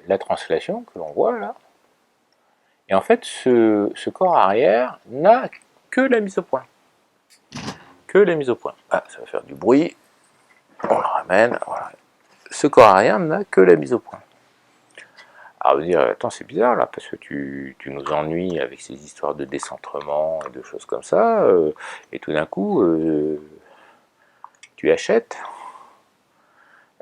la translation que l'on voit là. Et en fait, ce corps arrière n'a que la mise au point. Que la mise au point. Ah, ça va faire du bruit. On le ramène. Voilà. Ce corps arrière n'a que la mise au point. Alors, vous dire, attends, c'est bizarre là, parce que tu nous ennuies avec ces histoires de décentrement et de choses comme ça, et tout d'un coup, tu achètes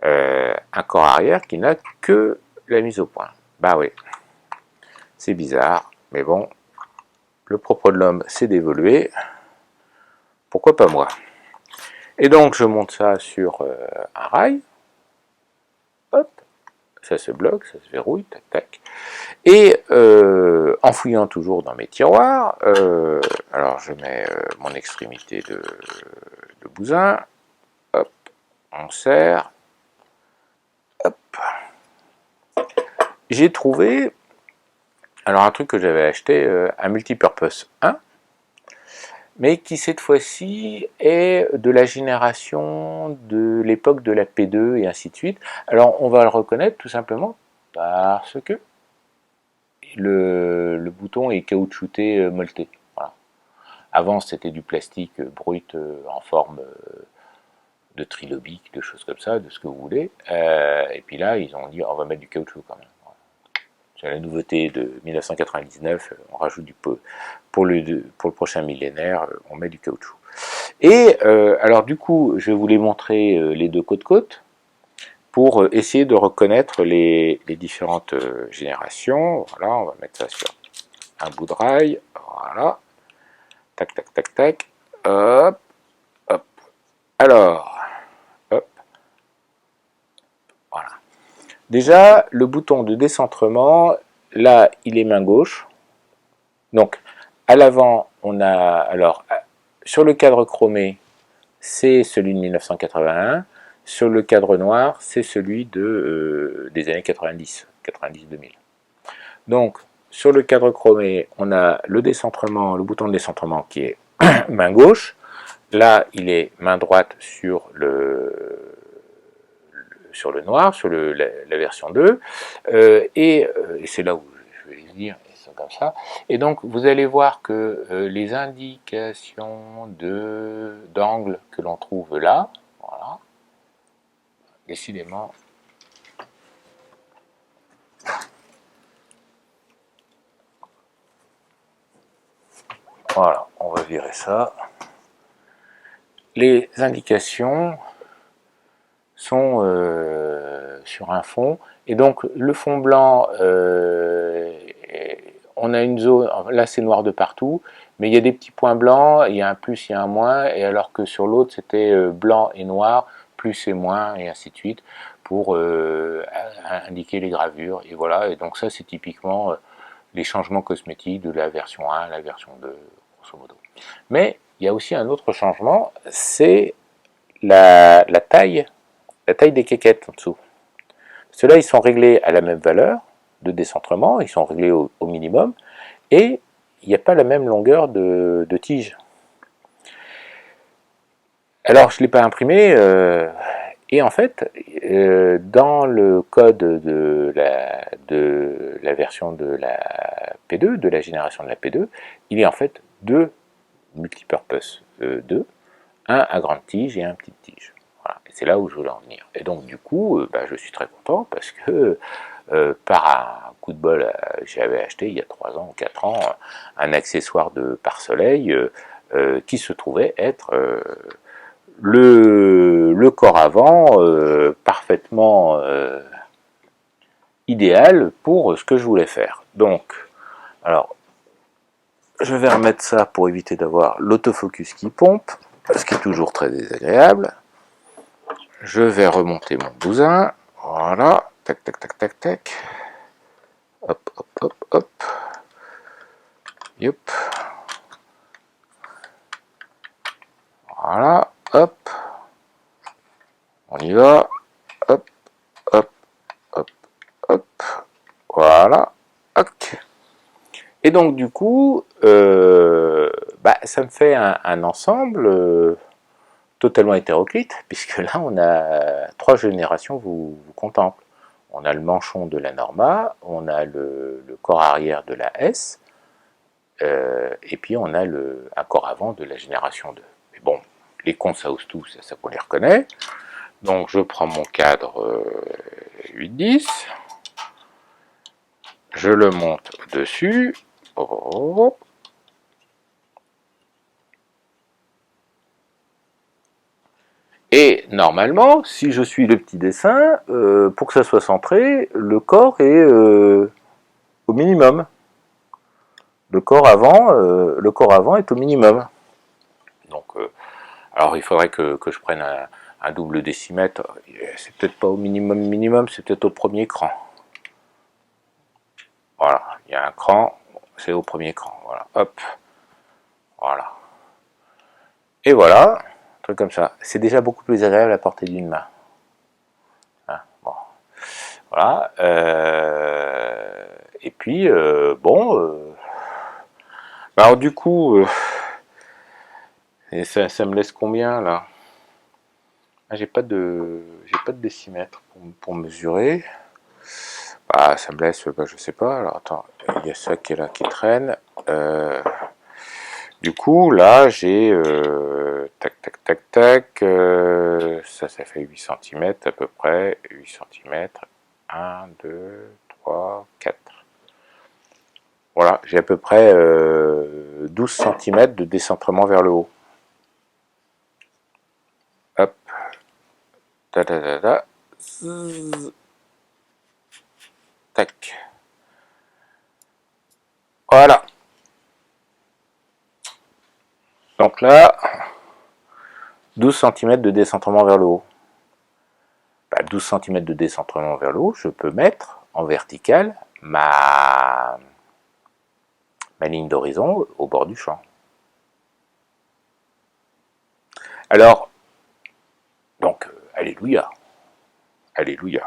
un corps arrière qui n'a que la mise au point. Bah oui, c'est bizarre, mais bon, le propre de l'homme, c'est d'évoluer. Pourquoi pas moi? Et donc, je monte ça sur un rail. Hop, ça se bloque, ça se verrouille, tac, tac. Et en fouillant toujours dans mes tiroirs, alors je mets mon extrémité de bousin, hop, on serre, hop. J'ai trouvé, alors un truc que j'avais acheté, un multipurpose 1, mais qui cette fois-ci est de la génération de l'époque de la P2 et ainsi de suite. Alors on va le reconnaître tout simplement parce que le bouton est caoutchouté molleté. Voilà. Avant c'était du plastique brut en forme de trilobique, de choses comme ça, de ce que vous voulez. Et puis là ils ont dit on va mettre du caoutchouc quand même. C'est la nouveauté de 1999, on rajoute du pour le prochain millénaire, on met du caoutchouc. Et alors du coup, je vais vous les montrer les deux côte-côte. pour essayer de reconnaître les différentes générations. Voilà, on va mettre ça sur un bout de rail. Voilà. Tac, tac, tac, tac. Hop, hop. Alors, hop. Voilà. Déjà, le bouton de décentrement, là, il est main gauche. Donc, à l'avant, on a, alors, sur le cadre chromé, c'est celui de 1981. Sur le cadre noir, c'est celui des années 90, 90-2000. Donc, sur le cadre chromé, on a le décentrement, le bouton de décentrement qui est main gauche. Là, il est main droite sur le noir, sur la version 2. Et c'est là où je vais les dire, ils sont comme ça. Et donc, vous allez voir que les indications d'angle que l'on trouve là, voilà, décidément, voilà, on va virer ça. Les indications sont sur un fond, et donc le fond blanc, on a une zone, là c'est noir de partout, mais il y a des petits points blancs, il y a un plus, il y a un moins, et alors que sur l'autre c'était blanc et noir, plus et moins, et ainsi de suite, pour indiquer les gravures, et voilà, et donc ça c'est typiquement les changements cosmétiques de la version 1 à la version 2, grosso modo. Mais il y a aussi un autre changement, c'est la taille des quéquettes en dessous. Ceux-là, ils sont réglés à la même valeur de décentrement, ils sont réglés au minimum, et il n'y a pas la même longueur de tige. Alors, je ne l'ai pas imprimé, et en fait, dans le code de la version de la P2, de la génération de la P2, il y a en fait deux multipurpose 2, un à grande tige et un petite tige. Voilà. Et c'est là où je voulais en venir. Et donc du coup, je suis très content parce que par un coup de bol, j'avais acheté il y a 3 ans ou 4 ans un accessoire de pare-soleil qui se trouvait être le corps avant parfaitement idéal pour ce que je voulais faire. Donc, alors, je vais remettre ça pour éviter d'avoir l'autofocus qui pompe, ce qui est toujours très désagréable. Je vais remonter mon bousin. Voilà. Tac, tac, tac, tac, tac. Hop, hop, hop, hop. Yop. Voilà. Hop. On y va. Hop, hop, hop, hop. Voilà. Ok. Et donc, du coup, ça me fait un ensemble totalement hétéroclite, puisque là, on a 3 générations vous contemplent. On a le manchon de la Norma, on a le corps arrière de la S, et puis on a un corps avant de la génération 2. Mais bon, les cons, ça ose tout, ça qu'on les reconnaît. Donc je prends mon cadre 8-10, je le monte dessus, et normalement, si je suis le petit dessin, pour que ça soit centré, le corps est au minimum. Le corps avant est au minimum. Donc, alors il faudrait que je prenne un double décimètre. C'est peut-être pas au minimum, c'est peut-être au premier cran. Voilà, il y a un cran, c'est au premier cran. Voilà, hop, voilà. Et voilà, un truc comme ça. C'est déjà beaucoup plus agréable à porter d'une main. Hein, bon, voilà. Et puis, alors du coup, et ça me laisse combien là? J'ai pas de décimètre pour mesurer. Ça me laisse, je sais pas. Alors attends, il y a ça qui est là qui traîne. Du coup, là, j'ai tac, tac, tac, tac. Ça fait 8 cm à peu près. 8 cm. 1, 2, 3, 4. Voilà, j'ai à peu près 12 cm de décentrement vers le haut. Hop. Ta, ta, ta, ta. Tac. Voilà. Donc là, 12 cm de décentrement vers le haut. 12 cm de décentrement vers le haut, je peux mettre en vertical ma ligne d'horizon au bord du champ. Alors, donc, alléluia. Alléluia.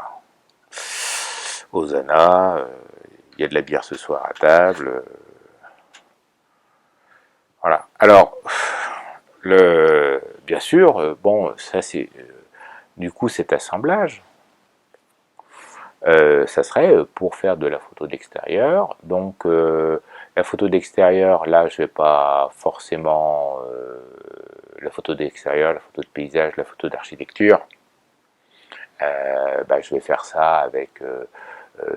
Hosanna, il y a de la bière ce soir à table. Voilà. Alors, bien sûr, bon, ça c'est du coup cet assemblage. Ça serait pour faire de la photo d'extérieur. Donc, la photo d'extérieur, là, je vais pas forcément la photo d'extérieur, la photo de paysage, la photo d'architecture. Je vais faire ça avec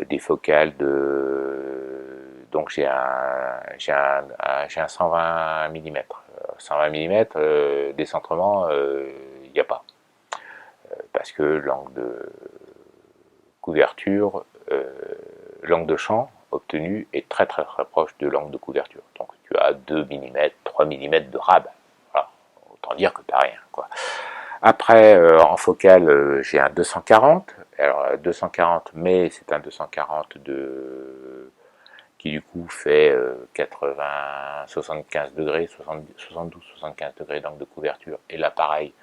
des focales de. Donc j'ai un 120 mm. 120 mm, décentrement, il n'y a pas. Parce que l'angle de couverture, l'angle de champ obtenu est très très très proche de l'angle de couverture. Donc tu as 2 mm, 3 mm de rab. Voilà. Autant dire que tu n'as rien, quoi. Après, en focale, j'ai un 240. Alors 240, mais c'est un 240 qui du coup fait 80, 75 degrés, 72, 75 degrés d'angle de couverture. Et là, pareil,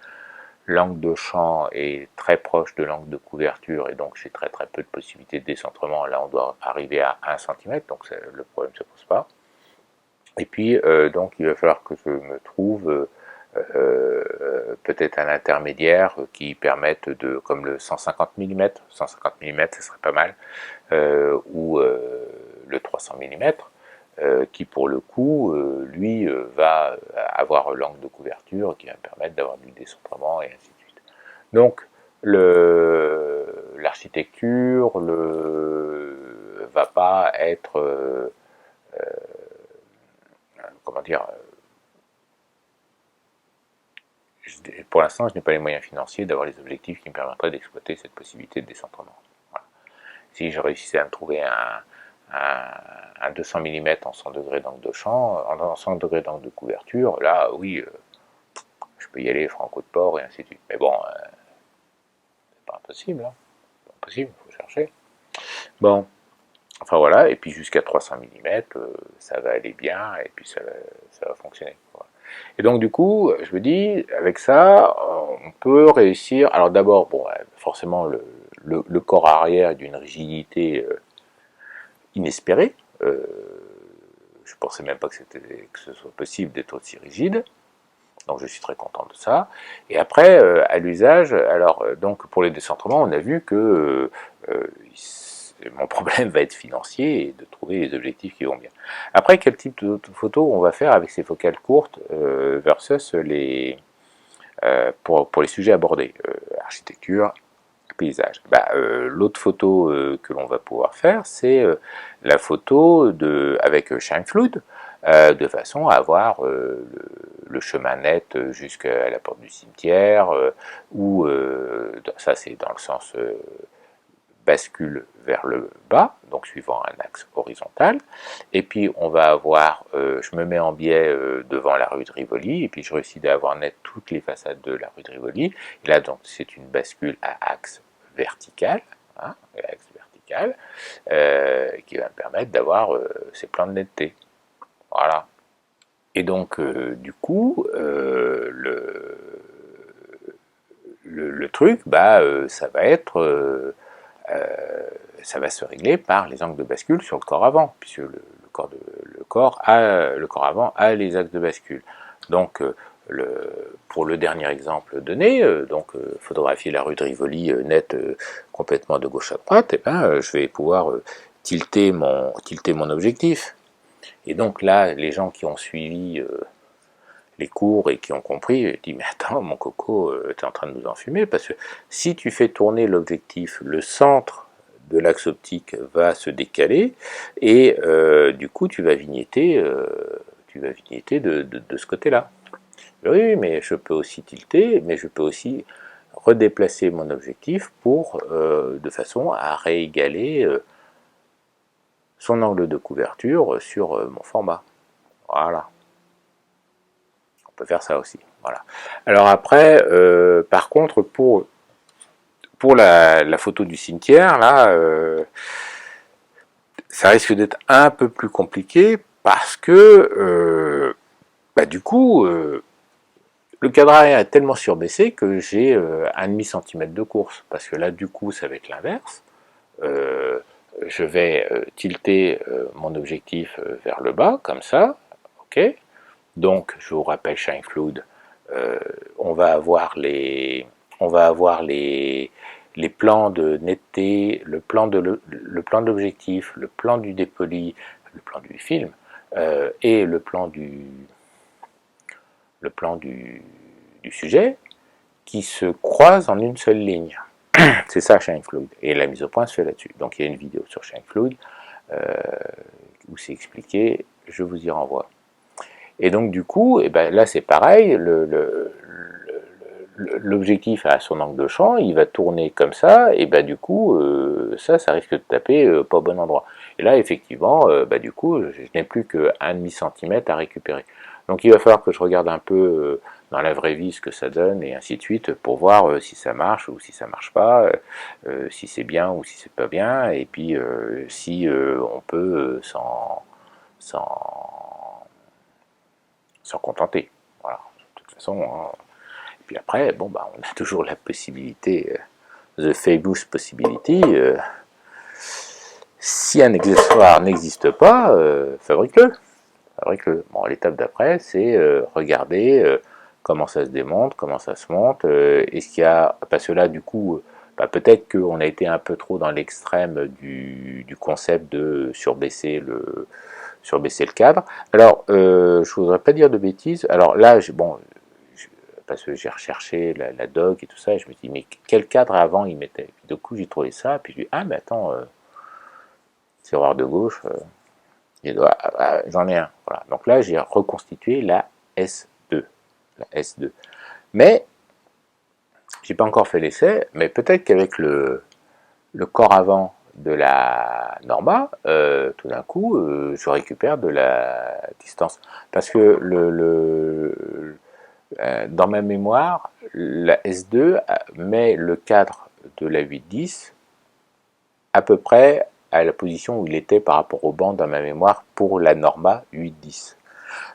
l'angle de champ est très proche de l'angle de couverture et donc j'ai très très peu de possibilités de décentrement. Là, on doit arriver à 1 cm, donc le problème ne se pose pas. Et puis, donc, il va falloir que je me trouve peut-être un intermédiaire qui permette de, comme le 150 mm, 150 mm, ce serait pas mal, ou le 300 mm, qui pour le coup, lui, va avoir l'angle de couverture qui va me permettre d'avoir du décentrement et ainsi de suite. Donc, l'architecture va pas être, comment dire, pour l'instant, je n'ai pas les moyens financiers d'avoir les objectifs qui me permettraient d'exploiter cette possibilité de décentrement. Voilà. Si je réussissais à me trouver un 200 mm en 100 degrés d'angle de champ, en 100 degrés d'angle de couverture, là, oui, je peux y aller franco de port et ainsi de suite. Mais bon, c'est pas impossible. Hein. C'est pas impossible, il faut chercher. Bon, enfin voilà, et puis jusqu'à 300 mm, ça va aller bien, et puis ça va fonctionner. Voilà. Et donc du coup, je me dis, avec ça, on peut réussir. Alors d'abord, bon, forcément, le corps arrière est d'une rigidité inespérée. Je pensais même pas que ce soit possible d'être aussi rigide. Donc je suis très content de ça. Et après, à l'usage, alors donc pour les décentrements, on a vu que mon problème va être financier et de trouver les objectifs qui vont bien. Après, quel type de photos on va faire avec ces focales courtes versus pour les sujets abordés, architecture, paysage. L'autre photo que l'on va pouvoir faire, c'est la photo avec Scheimpflug, de façon à avoir le chemin net jusqu'à la porte du cimetière, ou ça c'est dans le sens bascule vers le bas, donc suivant un axe horizontal, et puis on va avoir, je me mets en biais devant la rue de Rivoli, et puis je réussis d'avoir net toutes les façades de la rue de Rivoli, et là donc c'est une bascule à axe vertical, hein, axe vertical, qui va me permettre d'avoir ces plans de netteté. Voilà. Et donc, du coup, le truc, ça va être ça va se régler par les angles de bascule sur le corps avant, puisque le corps avant a les axes de bascule. Donc, pour le dernier exemple donné, photographier la rue de Rivoli nette complètement de gauche à droite, et je vais pouvoir tilter mon objectif. Et donc là, les gens qui ont suivi les cours et qui ont compris, disent mais attends mon coco, tu es en train de nous enfumer, parce que si tu fais tourner l'objectif, le centre de l'axe optique va se décaler et du coup tu vas vignetter de ce côté-là. Oui, mais je peux aussi tilter, mais je peux aussi redéplacer mon objectif pour, de façon à réégaler son angle de couverture sur mon format. Voilà. On peut faire ça aussi. Voilà. Alors après, par contre, pour la photo du cimetière, là, ça risque d'être un peu plus compliqué parce que, du coup, le cadre arrière est tellement surbaissé que j'ai 1,5 cm de course. Parce que là, du coup, ça va être l'inverse. Je vais tilter mon objectif vers le bas, comme ça. Ok. Donc, je vous rappelle Shine Fluid, on va avoir les plans de netteté, le plan de l'objectif, le plan du dépoli, le plan du film et le plan du sujet qui se croisent en une seule ligne. C'est ça Shine Fluid. Et la mise au point se fait là-dessus. Donc il y a une vidéo sur Shine Fluid où c'est expliqué, je vous y renvoie. Et donc du coup, et ben, là c'est pareil, l'objectif a son angle de champ, il va tourner comme ça, et ben du coup, ça risque de taper pas au bon endroit. Et là effectivement, du coup, je n'ai plus que 1,5 cm à récupérer. Donc il va falloir que je regarde un peu dans la vraie vie ce que ça donne, et ainsi de suite, pour voir si ça marche ou si ça marche pas, si c'est bien ou si c'est pas bien, et puis si on peut s'en contenter. Voilà. De toute façon, hein. Et puis après, bon, on a toujours la possibilité, the famous possibility, si un accessoire n'existe pas, fabrique-le. Fabrique-le. Bon, l'étape d'après, c'est regarder comment ça se démonte, comment ça se monte, est-ce qu'il y a, parce que là, du coup, peut-être qu'on a été un peu trop dans l'extrême du concept de surbaisser le cadre. Alors, je voudrais pas dire de bêtises. Alors là, parce que j'ai recherché la doc et tout ça, et je me dis, mais quel cadre avant il mettait? Et puis du coup, j'ai trouvé ça, puis je dis, ah, mais attends, tiroir de gauche, j'en ai un. Voilà. Donc là, j'ai reconstitué la S2. La S2. Mais, j'ai pas encore fait l'essai, mais peut-être qu'avec le corps avant de la Norma, tout d'un coup, je récupère de la distance. Parce que dans ma mémoire, la S2 met le cadre de la 810 à peu près à la position où il était par rapport au banc dans ma mémoire pour la Norma 810.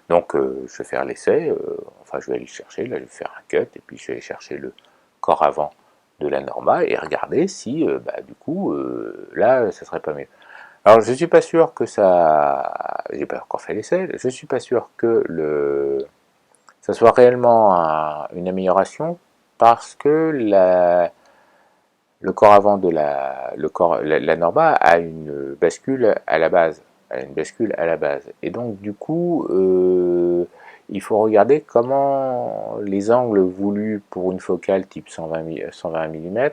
Donc je vais faire l'essai, je vais aller chercher, là je vais faire un cut, et puis je vais aller chercher le corps avant de la Norma et regarder si du coup là ça serait pas mieux. Alors je suis pas sûr que ça, j'ai pas encore fait l'essai, je suis pas sûr que ça soit réellement une amélioration parce que le corps avant de la Norma a une bascule à la base. Et donc du coup, il faut regarder comment les angles voulus pour une focale type 120 mm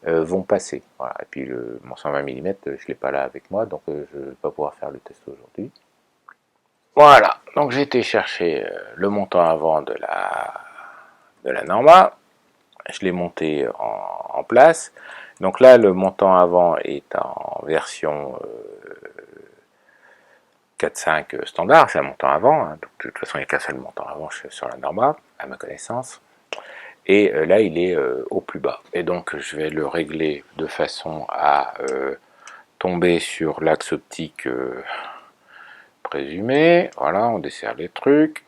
vont passer. Voilà. Et puis mon 120 mm, je ne l'ai pas là avec moi, donc je ne vais pas pouvoir faire le test aujourd'hui. Voilà, donc j'ai été chercher le montant avant de la Norma, je l'ai monté en place. Donc là, le montant avant est en version 4.5 standard, c'est un montant avant, hein. Donc, de toute façon il n'y a qu'un seul montant avant sur la Norma, à ma connaissance. Et là, il est au plus bas. Et donc, je vais le régler de façon à tomber sur l'axe optique présumé. Voilà, on dessert les trucs.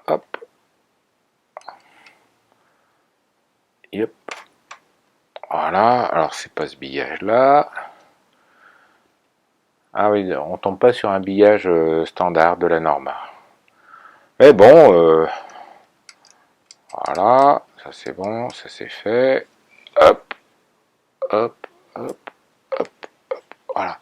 Hop. Yep. Voilà, alors c'est pas ce billage-là. Ah oui, on tombe pas sur un billage standard de la Norma. Mais bon, voilà, ça c'est bon, ça c'est fait. Hop, hop, hop, hop, hop, voilà.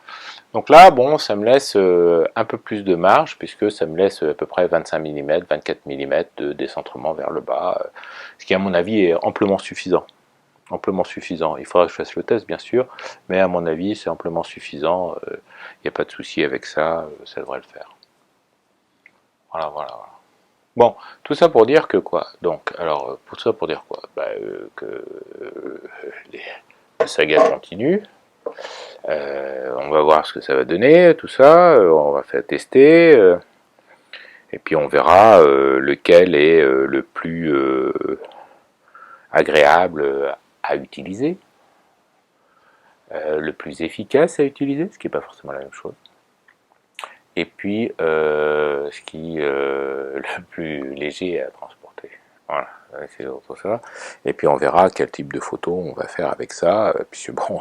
Donc là, bon, ça me laisse un peu plus de marge, puisque ça me laisse à peu près 25 mm, 24 mm de décentrement vers le bas, ce qui à mon avis est amplement suffisant. Amplement suffisant. Il faudra que je fasse le test, bien sûr, mais à mon avis, c'est amplement suffisant. Il n'y a pas de souci avec ça, ça devrait le faire. Voilà, voilà, voilà. Bon, tout ça pour dire que quoi? Donc, alors, tout ça pour dire quoi? Que les- la saga continue. On va voir ce que ça va donner, tout ça. On va faire tester. Et puis on verra lequel est le plus agréable à utiliser, le plus efficace à utiliser, ce qui n'est pas forcément la même chose. Et puis ce qui le plus léger à transporter. Voilà, c'est surtout ça. Et puis on verra quel type de photo on va faire avec ça, puisque bon,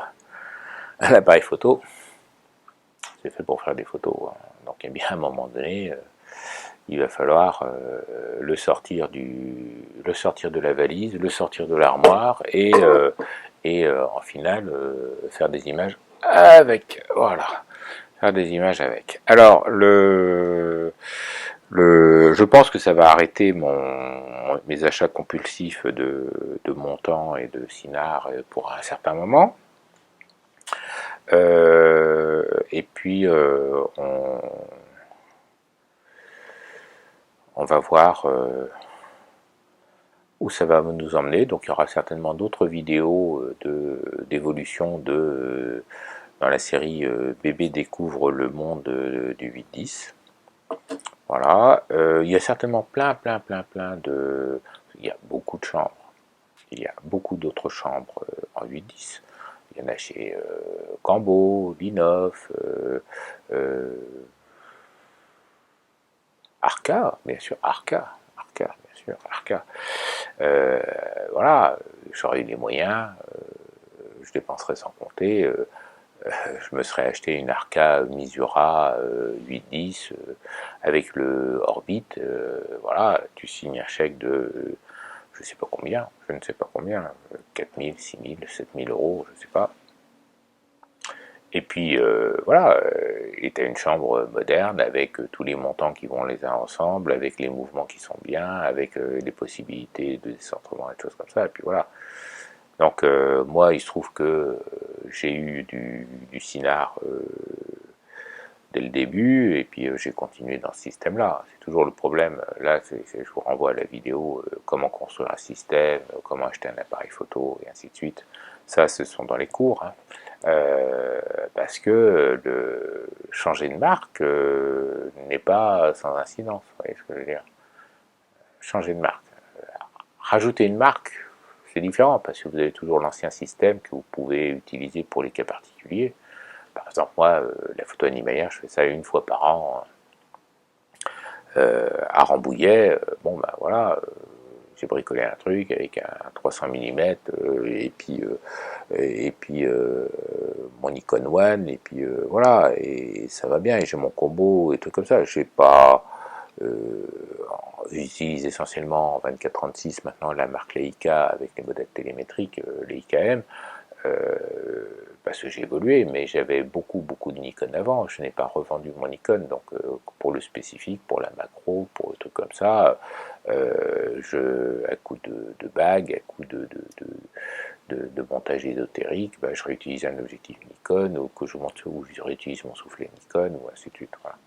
un appareil photo, c'est fait pour faire des photos, hein. Donc eh bien à un moment donné, il va falloir le sortir de la valise, le sortir de l'armoire et en finale faire des images avec. Voilà, faire des images avec. Alors je pense que ça va arrêter mes achats compulsifs de montants et de Cinard pour un certain moment. Et puis on va voir où ça va nous emmener. Donc il y aura certainement d'autres vidéos d'évolution dans la série Bébé découvre le monde du 8-10. Voilà. Il y a certainement plein de... Il y a beaucoup de chambres. Il y a beaucoup d'autres chambres en 8-10. Il y en a chez Cambo, Linoff, Arca, bien sûr, Arca, bien sûr, Arca. Euh, voilà, j'aurais eu les moyens, je dépenserais sans compter. Je me serais acheté une Arca Misura 810 avec le Orbit. Voilà, tu signes un chèque de je sais pas combien, je ne sais pas combien, 4000, 6000, 7000 euros, je ne sais pas. Et puis voilà, et tu as une chambre moderne avec tous les montants qui vont les uns ensemble, avec les mouvements qui sont bien, avec les possibilités de décentrement et des choses comme ça. Et puis voilà. Donc moi, il se trouve que j'ai eu du Cinard dès le début, et puis j'ai continué dans ce système-là. C'est toujours le problème. Là, je vous renvoie à la vidéo comment construire un système, comment acheter un appareil photo, et ainsi de suite. Ça, ce sont dans les cours, hein. Parce que changer de marque n'est pas sans incidence. Vous voyez ce que je veux dire? Changer de marque. Rajouter une marque, c'est différent, parce que vous avez toujours l'ancien système que vous pouvez utiliser pour les cas particuliers. Par exemple, moi, la photo animalière, je fais ça une fois par an à Rambouillet. Bon, ben voilà, j'ai bricolé un truc avec un 300 mm et puis mon Nikon One et puis voilà, et ça va bien, et j'ai mon combo et trucs comme ça. J'ai pas j'utilise essentiellement en 24-36 maintenant la marque Leica avec les modèles télémétriques, Leica M, euh, parce que j'ai évolué, mais j'avais beaucoup de Nikon avant. Je n'ai pas revendu mon Nikon, donc pour le spécifique, pour la macro, pour le truc comme ça, à coup de bague, à coup de montage ésotérique, je réutilise un objectif Nikon, ou que ou je réutilise mon soufflet Nikon, ou ainsi de suite. Voilà.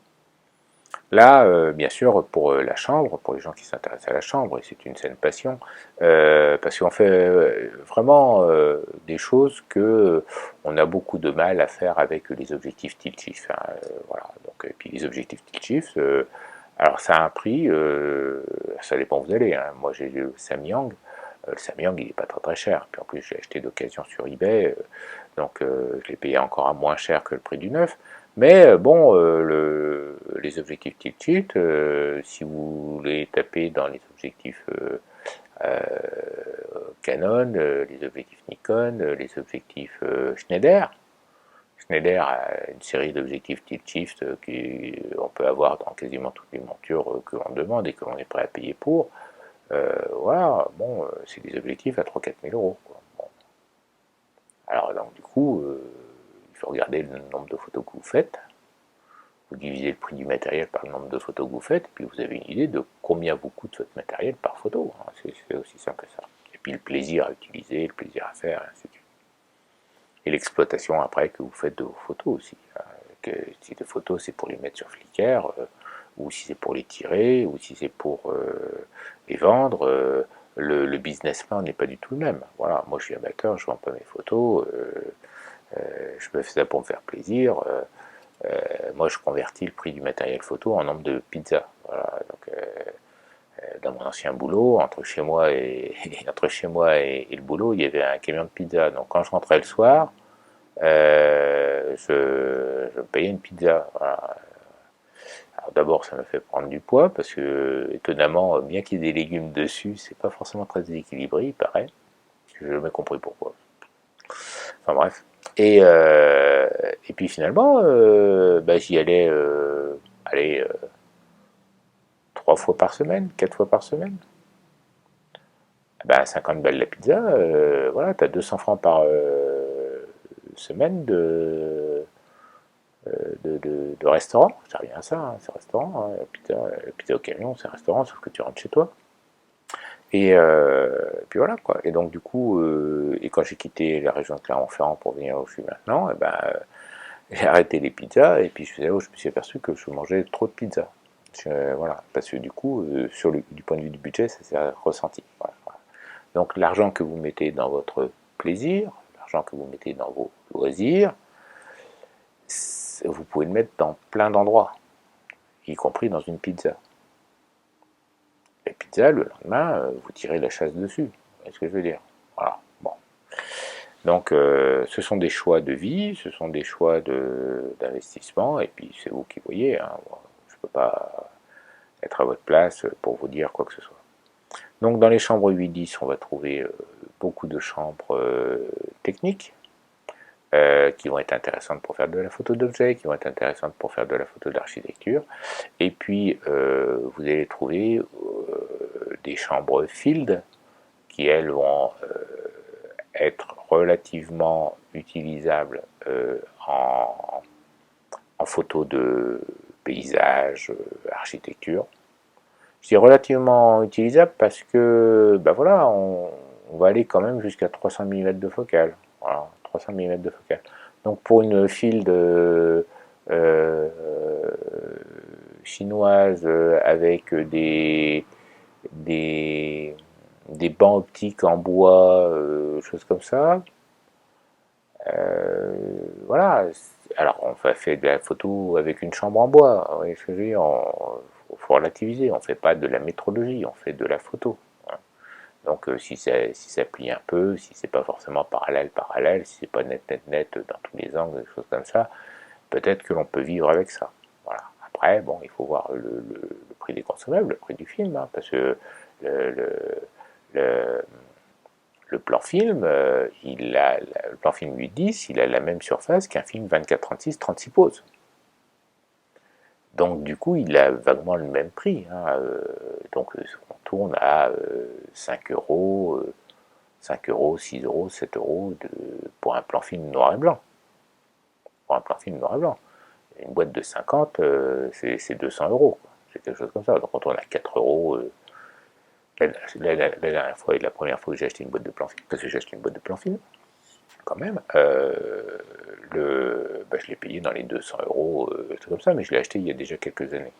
Là, bien sûr, pour la chambre, pour les gens qui s'intéressent à la chambre, et c'est une saine passion, parce qu'on fait vraiment des choses que on a beaucoup de mal à faire avec les objectifs tilt shift, hein, voilà. Donc, et puis les objectifs tilt shift, alors ça a un prix, ça dépend où vous allez, hein. Moi j'ai le Samyang. Le Samyang il n'est pas très cher, puis en plus j'ai acheté d'occasion sur eBay, donc je l'ai payé encore à moins cher que le prix du neuf. Mais bon, les objectifs tilt-shift, si vous les tapez dans les objectifs euh, Canon, les objectifs Nikon, les objectifs Schneider, Schneider a une série d'objectifs tilt-shift qu'on peut avoir dans quasiment toutes les montures que l'on demande et que l'on est prêt à payer pour. Voilà, bon, c'est des objectifs à 3-4 000 euros, quoi. Bon. Alors donc du coup, il faut regarder le nombre de photos que vous faites. Vous divisez le prix du matériel par le nombre de photos que vous faites, et puis vous avez une idée de combien vous coûte votre matériel par photo, hein. C'est aussi simple que ça. Et puis le plaisir à utiliser, le plaisir à faire, et ainsi de suite. Et l'exploitation après que vous faites de vos photos aussi, hein. Que si les photos c'est pour les mettre sur Flickr, ou si c'est pour les tirer, ou si c'est pour les vendre. Le business plan n'est pas du tout le même. Voilà, moi je suis amateur, je vends pas mes photos, je me fais ça pour me faire plaisir. Moi je convertis le prix du matériel photo en nombre de pizzas. Voilà, donc, dans mon ancien boulot, entre chez moi et le boulot, il y avait un camion de pizza. Donc quand je rentrais le soir, je payais une pizza. Voilà. Alors d'abord, ça me fait prendre du poids parce que, étonnamment, bien qu'il y ait des légumes dessus, c'est pas forcément très équilibré, il paraît. Je n'ai jamais compris pourquoi. Enfin bref. Et puis finalement, bah, j'y allais, allez, 3 fois par semaine, 4 fois par semaine. Bah, 50 balles la pizza, voilà, t'as 200 francs par semaine de restaurant. Ça revient à ça, hein, c'est restaurant. Hein, la pizza au camion, c'est restaurant, sauf que tu rentres chez toi. Et puis voilà quoi. Et donc du coup, et quand j'ai quitté la région de Clermont-Ferrand pour venir où je suis maintenant, et ben, j'ai arrêté les pizzas et puis je me suis aperçu que je mangeais trop de pizza. Voilà, parce que du coup, du point de vue du budget, ça s'est ressenti. Voilà, voilà. Donc l'argent que vous mettez dans votre plaisir, l'argent que vous mettez dans vos loisirs, vous pouvez le mettre dans plein d'endroits, y compris dans une pizza. La pizza, le lendemain, vous tirez la chasse dessus. Vous voyez ce que je veux dire? Voilà. Bon. Donc, ce sont des choix de vie, ce sont des choix d'investissement, et puis c'est vous qui voyez. Hein. Bon, je ne peux pas être à votre place pour vous dire quoi que ce soit. Donc, dans les chambres 8-10, on va trouver beaucoup de chambres techniques qui vont être intéressantes pour faire de la photo d'objets, qui vont être intéressantes pour faire de la photo d'architecture. Et puis, vous allez trouver des chambres field qui, elles, vont être relativement utilisables en photo de paysage, architecture. Je dis relativement utilisable parce que, ben voilà, on va aller quand même jusqu'à 300 mm de focale. Voilà, 300 mm de focale. Donc pour une field euh, chinoise avec des, des bancs optiques en bois, choses comme ça, voilà. Alors on fait de la photo avec une chambre en bois, vous voyez ce que je veux dire, il faut relativiser, on ne fait pas de la métrologie, on fait de la photo. Hein. Donc si ça plie un peu, si c'est pas forcément parallèle, si c'est pas net dans tous les angles, des choses comme ça, peut-être que l'on peut vivre avec ça. Voilà. Après, bon, il faut voir le prix des consommables, le prix du film, hein, parce que le, le, le, le plan film, le plan film 8-10, il a la même surface qu'un film 24-36, 36 poses. Donc du coup, il a vaguement le même prix. Hein, donc on tourne à 5 euros, 5 euros, 6 euros, 7 euros pour un plan film noir et blanc. Pour un plan film noir et blanc. Une boîte de 50, c'est 200 euros. C'est quelque chose comme ça. Donc on tourne à 4 euros. La première fois que j'ai acheté une boîte de plan film, parce que j'ai acheté une boîte de plan film, quand même, je l'ai payé dans les 200 euros, c'est comme ça, mais je l'ai acheté il y a déjà quelques années.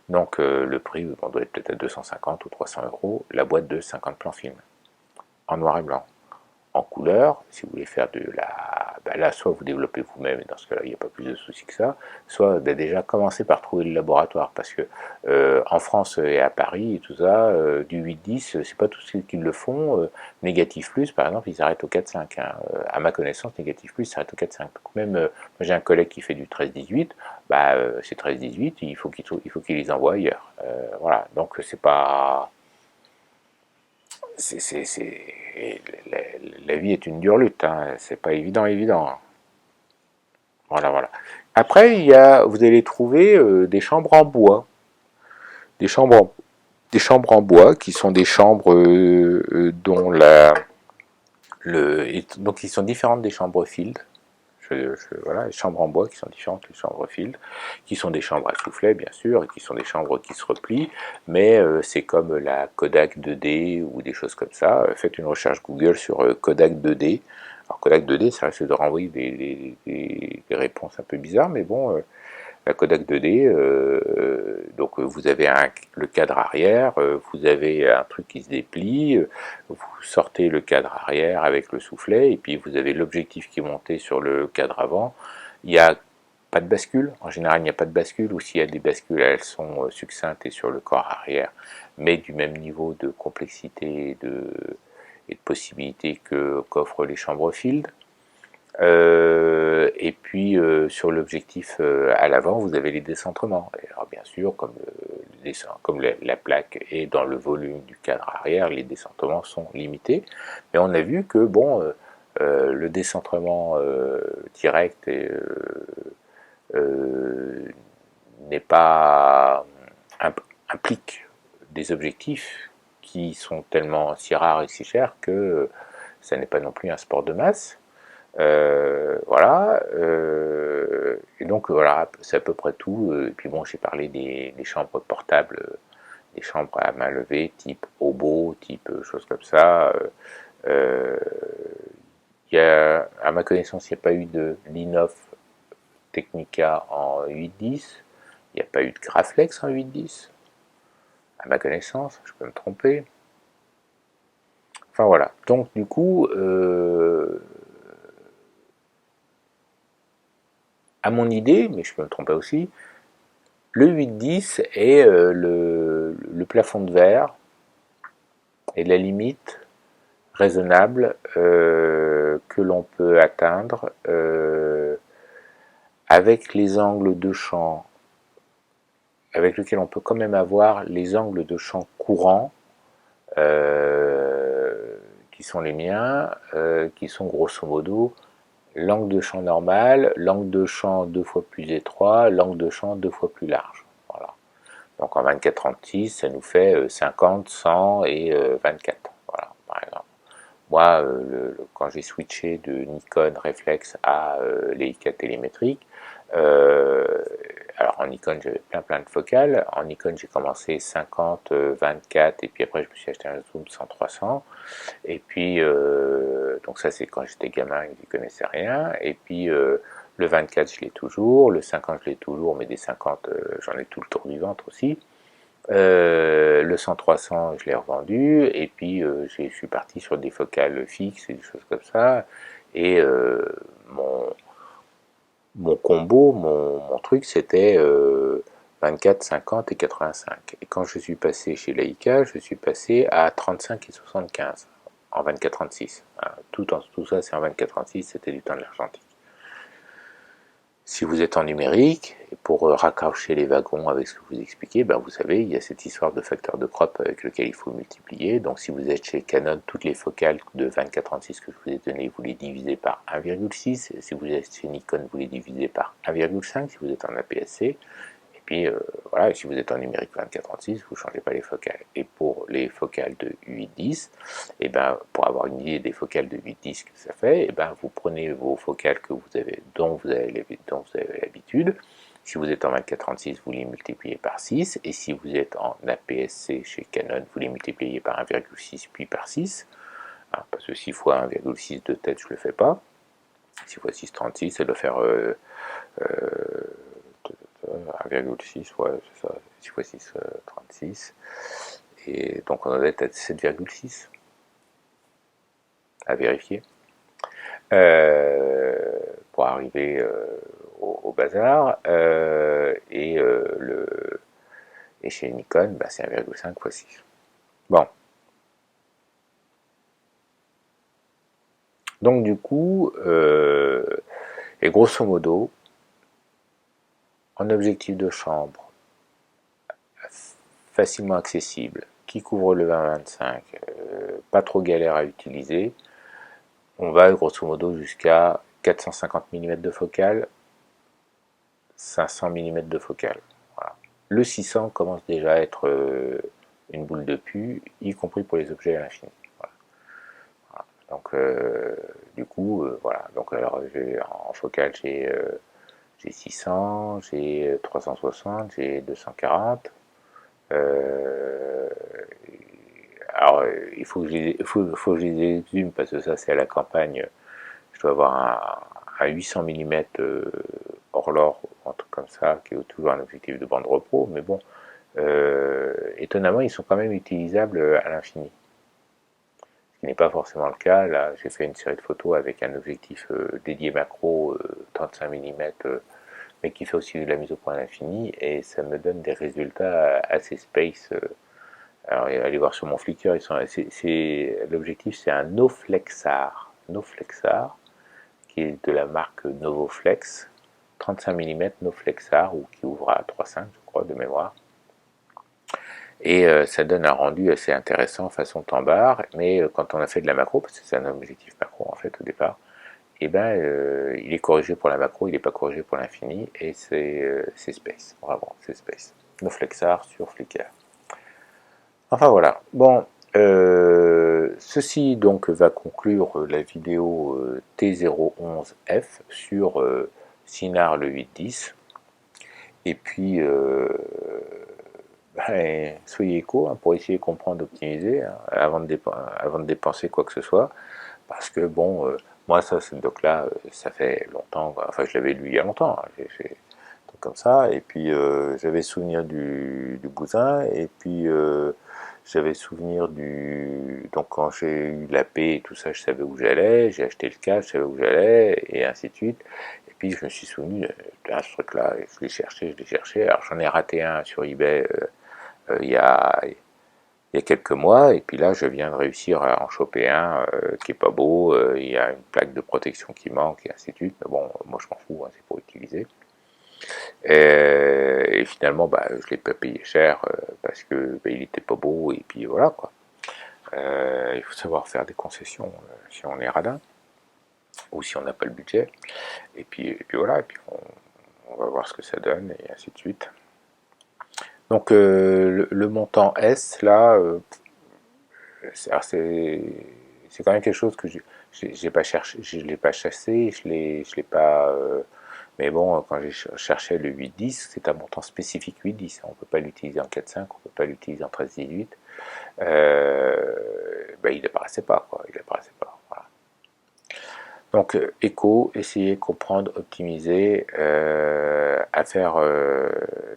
Donc le prix, on doit être peut-être à 250 ou 300 euros, la boîte de 50 plans film, en noir et blanc. En couleur, si vous voulez faire de la... Ben là, soit vous développez vous-même, et dans ce cas-là, il n'y a pas plus de soucis que ça, soit déjà commencer par trouver le laboratoire, parce que en France et à Paris et tout ça, du 8-10, c'est pas tous ceux qui le font. Négatif plus, par exemple, ils s'arrêtent au 4-5. Hein. À ma connaissance, Négatif plus s'arrête au 4-5. Donc même, moi j'ai un collègue qui fait du 13-18, bah, ces 13-18, il faut qu'il les envoie ailleurs. Voilà, donc c'est pas... La vie est une dure lutte, hein. C'est pas évident. Hein. Voilà, voilà. Après, vous allez trouver des chambres en bois, des chambres en, des chambres en bois qui sont des chambres dont donc qui sont différentes des chambres field. Voilà, les chambres en bois qui sont différentes des chambres field, qui sont des chambres à soufflet bien sûr, et qui sont des chambres qui se replient, mais c'est comme la Kodak 2D ou des choses comme ça. Faites une recherche Google sur Kodak 2D. Alors Kodak 2D, ça risque de renvoyer des réponses un peu bizarres, mais bon, la Kodak 2D, donc vous avez le cadre arrière, vous avez un truc qui se déplie, vous sortez le cadre arrière avec le soufflet, et puis vous avez l'objectif qui est monté sur le cadre avant. Il n'y a pas de bascule, en général il n'y a pas de bascule, ou s'il y a des bascules, elles sont succinctes et sur le corps arrière, mais du même niveau de complexité et de possibilités qu'offrent les chambres field. Et puis sur l'objectif à l'avant, vous avez les décentrements. Et alors bien sûr, comme la plaque est dans le volume du cadre arrière, les décentrements sont limités. Mais on a vu que bon, le décentrement direct n'est pas implique des objectifs qui sont tellement si rares et si chers que ça n'est pas non plus un sport de masse. Voilà. Et donc voilà, c'est à peu près tout. Et puis bon, j'ai parlé des chambres portables, des chambres à main levée, type hobo, type choses comme ça. À ma connaissance, il n'y a pas eu de Linoff Technica en 8.10. Il n'y a pas eu de Graflex en 8.10. À ma connaissance, je peux me tromper. Enfin voilà. Donc du coup, à mon idée, mais je peux me tromper aussi, le 8.10 est le plafond de verre et la limite raisonnable que l'on peut atteindre avec les angles de champ avec lesquels on peut quand même avoir les angles de champ courants qui sont les miens, qui sont grosso modo l'angle de champ normal, l'angle de champ 2 fois plus étroit, l'angle de champ 2 fois plus large. Voilà. Donc en 24-36, ça nous fait 50, 100 et 24. Voilà, par exemple. Moi, quand j'ai switché de Nikon Reflex à Leica télémétrique, alors en Nikon j'avais plein de focales. En Nikon j'ai commencé 50, 24 et puis après je me suis acheté un zoom 100-300. Et puis donc ça c'est quand j'étais gamin et que je connaissais rien. Et puis le 24 je l'ai toujours, le 50 je l'ai toujours, mais des 50 j'en ai tout le tour du ventre aussi. Le 100-300 je l'ai revendu et puis je suis parti sur des focales fixes et des choses comme ça. Et mon combo, mon truc, c'était 24, 50 et 85. Et quand je suis passé chez Leica, je suis passé à 35 et 75 en 24-36. Tout ça, c'est en 24-36, c'était du temps de l'argentique. Si vous êtes en numérique, pour raccrocher les wagons avec ce que vous expliquez, ben vous savez, il y a cette histoire de facteur de crop avec lequel il faut multiplier. Donc si vous êtes chez Canon, toutes les focales de 24-36 que je vous ai données, vous les divisez par 1,6. Si vous êtes chez Nikon, vous les divisez par 1,5 si vous êtes en APS-C. Et puis voilà, si vous êtes en numérique 24-36, vous ne changez pas les focales. Et pour les focales de 8-10, et ben, pour avoir une idée des focales de 8-10 que ça fait, et ben, vous prenez vos focales dont vous avez l'habitude. Si vous êtes en 24-36, vous les multipliez par 6. Et si vous êtes en APS-C chez Canon, vous les multipliez par 1,6 puis par 6. Alors, parce que 6 fois 1,6 de tête, je ne le fais pas. 6 fois 6, 36, ça doit faire 1,6, ouais, c'est ça, 6 x 6, 36. Et donc on doit être à 7,6 à vérifier pour arriver au bazar. Et chez Nikon, bah, c'est 1,5 x 6. Bon. Donc du coup, et grosso modo, en objectif de chambre, facilement accessible, qui couvre le 20-25, pas trop galère à utiliser, on va grosso modo jusqu'à 450 mm de focale, 500 mm de focale. Voilà. Le 600 commence déjà à être une boule de pu, y compris pour les objets à l'infini. Voilà. Voilà. Donc du coup, voilà. Donc alors en focale j'ai 600, j'ai 360, j'ai 240. Alors, il faut que je les exhume parce que ça, c'est à la campagne. Je dois avoir un 800 mm Orlor, comme ça, qui est toujours un objectif de bande repos, mais bon, étonnamment, ils sont quand même utilisables à l'infini. Ce qui n'est pas forcément le cas. Là, j'ai fait une série de photos avec un objectif dédié macro 35 mm, mais qui fait aussi de la mise au point à l'infini, et ça me donne des résultats assez space. Alors, allez voir sur mon Flickr, l'objectif, c'est un Noflexar. Noflexar, qui est de la marque Novoflex, 35 mm Noflexar, ou qui ouvre à 3,5 je crois de mémoire. Et ça donne un rendu assez intéressant façon temps-barre, mais quand on a fait de la macro, parce que c'est un objectif macro en fait au départ, et ben il est corrigé pour la macro, il n'est pas corrigé pour l'infini, et c'est space, vraiment, c'est space. Noflexar sur Flickr. Enfin voilà, bon, ceci donc va conclure la vidéo T011F sur Cynar le 810. Et puis, ben, soyez éco hein, pour essayer de comprendre, d'optimiser hein, avant de dépenser quoi que ce soit. Parce que bon, moi ça, ce doc-là, ça fait longtemps, enfin je l'avais lu il y a longtemps, hein, j'ai fait un truc comme ça. Et puis j'avais souvenir du bousin, et puis j'avais souvenir du... Donc quand j'ai eu la paix et tout ça, je savais où j'allais, j'ai acheté le casque, je savais où j'allais, et ainsi de suite. Et puis je me suis souvenu de ce truc-là, je l'ai cherché. Alors j'en ai raté un sur eBay il y a quelques mois, et puis là je viens de réussir à en choper un qui est pas beau, il y a une plaque de protection qui manque, et ainsi de suite. Mais bon, moi je m'en fous, hein, c'est pour utiliser. Et finalement, bah, je l'ai pas payé cher parce que bah, il était pas beau, et puis voilà quoi. Il faut savoir faire des concessions si on est radin ou si on n'a pas le budget. Et puis voilà, et puis on va voir ce que ça donne, et ainsi de suite. Donc le montant S là, c'est quand même quelque chose que j'ai pas cherché, je l'ai pas chassé, je l'ai pas. Mais bon, quand j'ai cherché le 8-10, c'est un montant spécifique 8-10. On peut pas l'utiliser en 4-5, on peut pas l'utiliser en 13-18. Ben, il apparaissait pas, quoi. Il apparaissait pas. Voilà. Donc, éco, essayer, comprendre, optimiser, à faire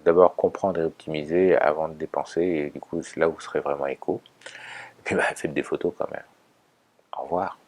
d'abord comprendre et optimiser avant de dépenser, et du coup, c'est là où vous serez vraiment éco. Et puis, bah, faites des photos quand même. Au revoir.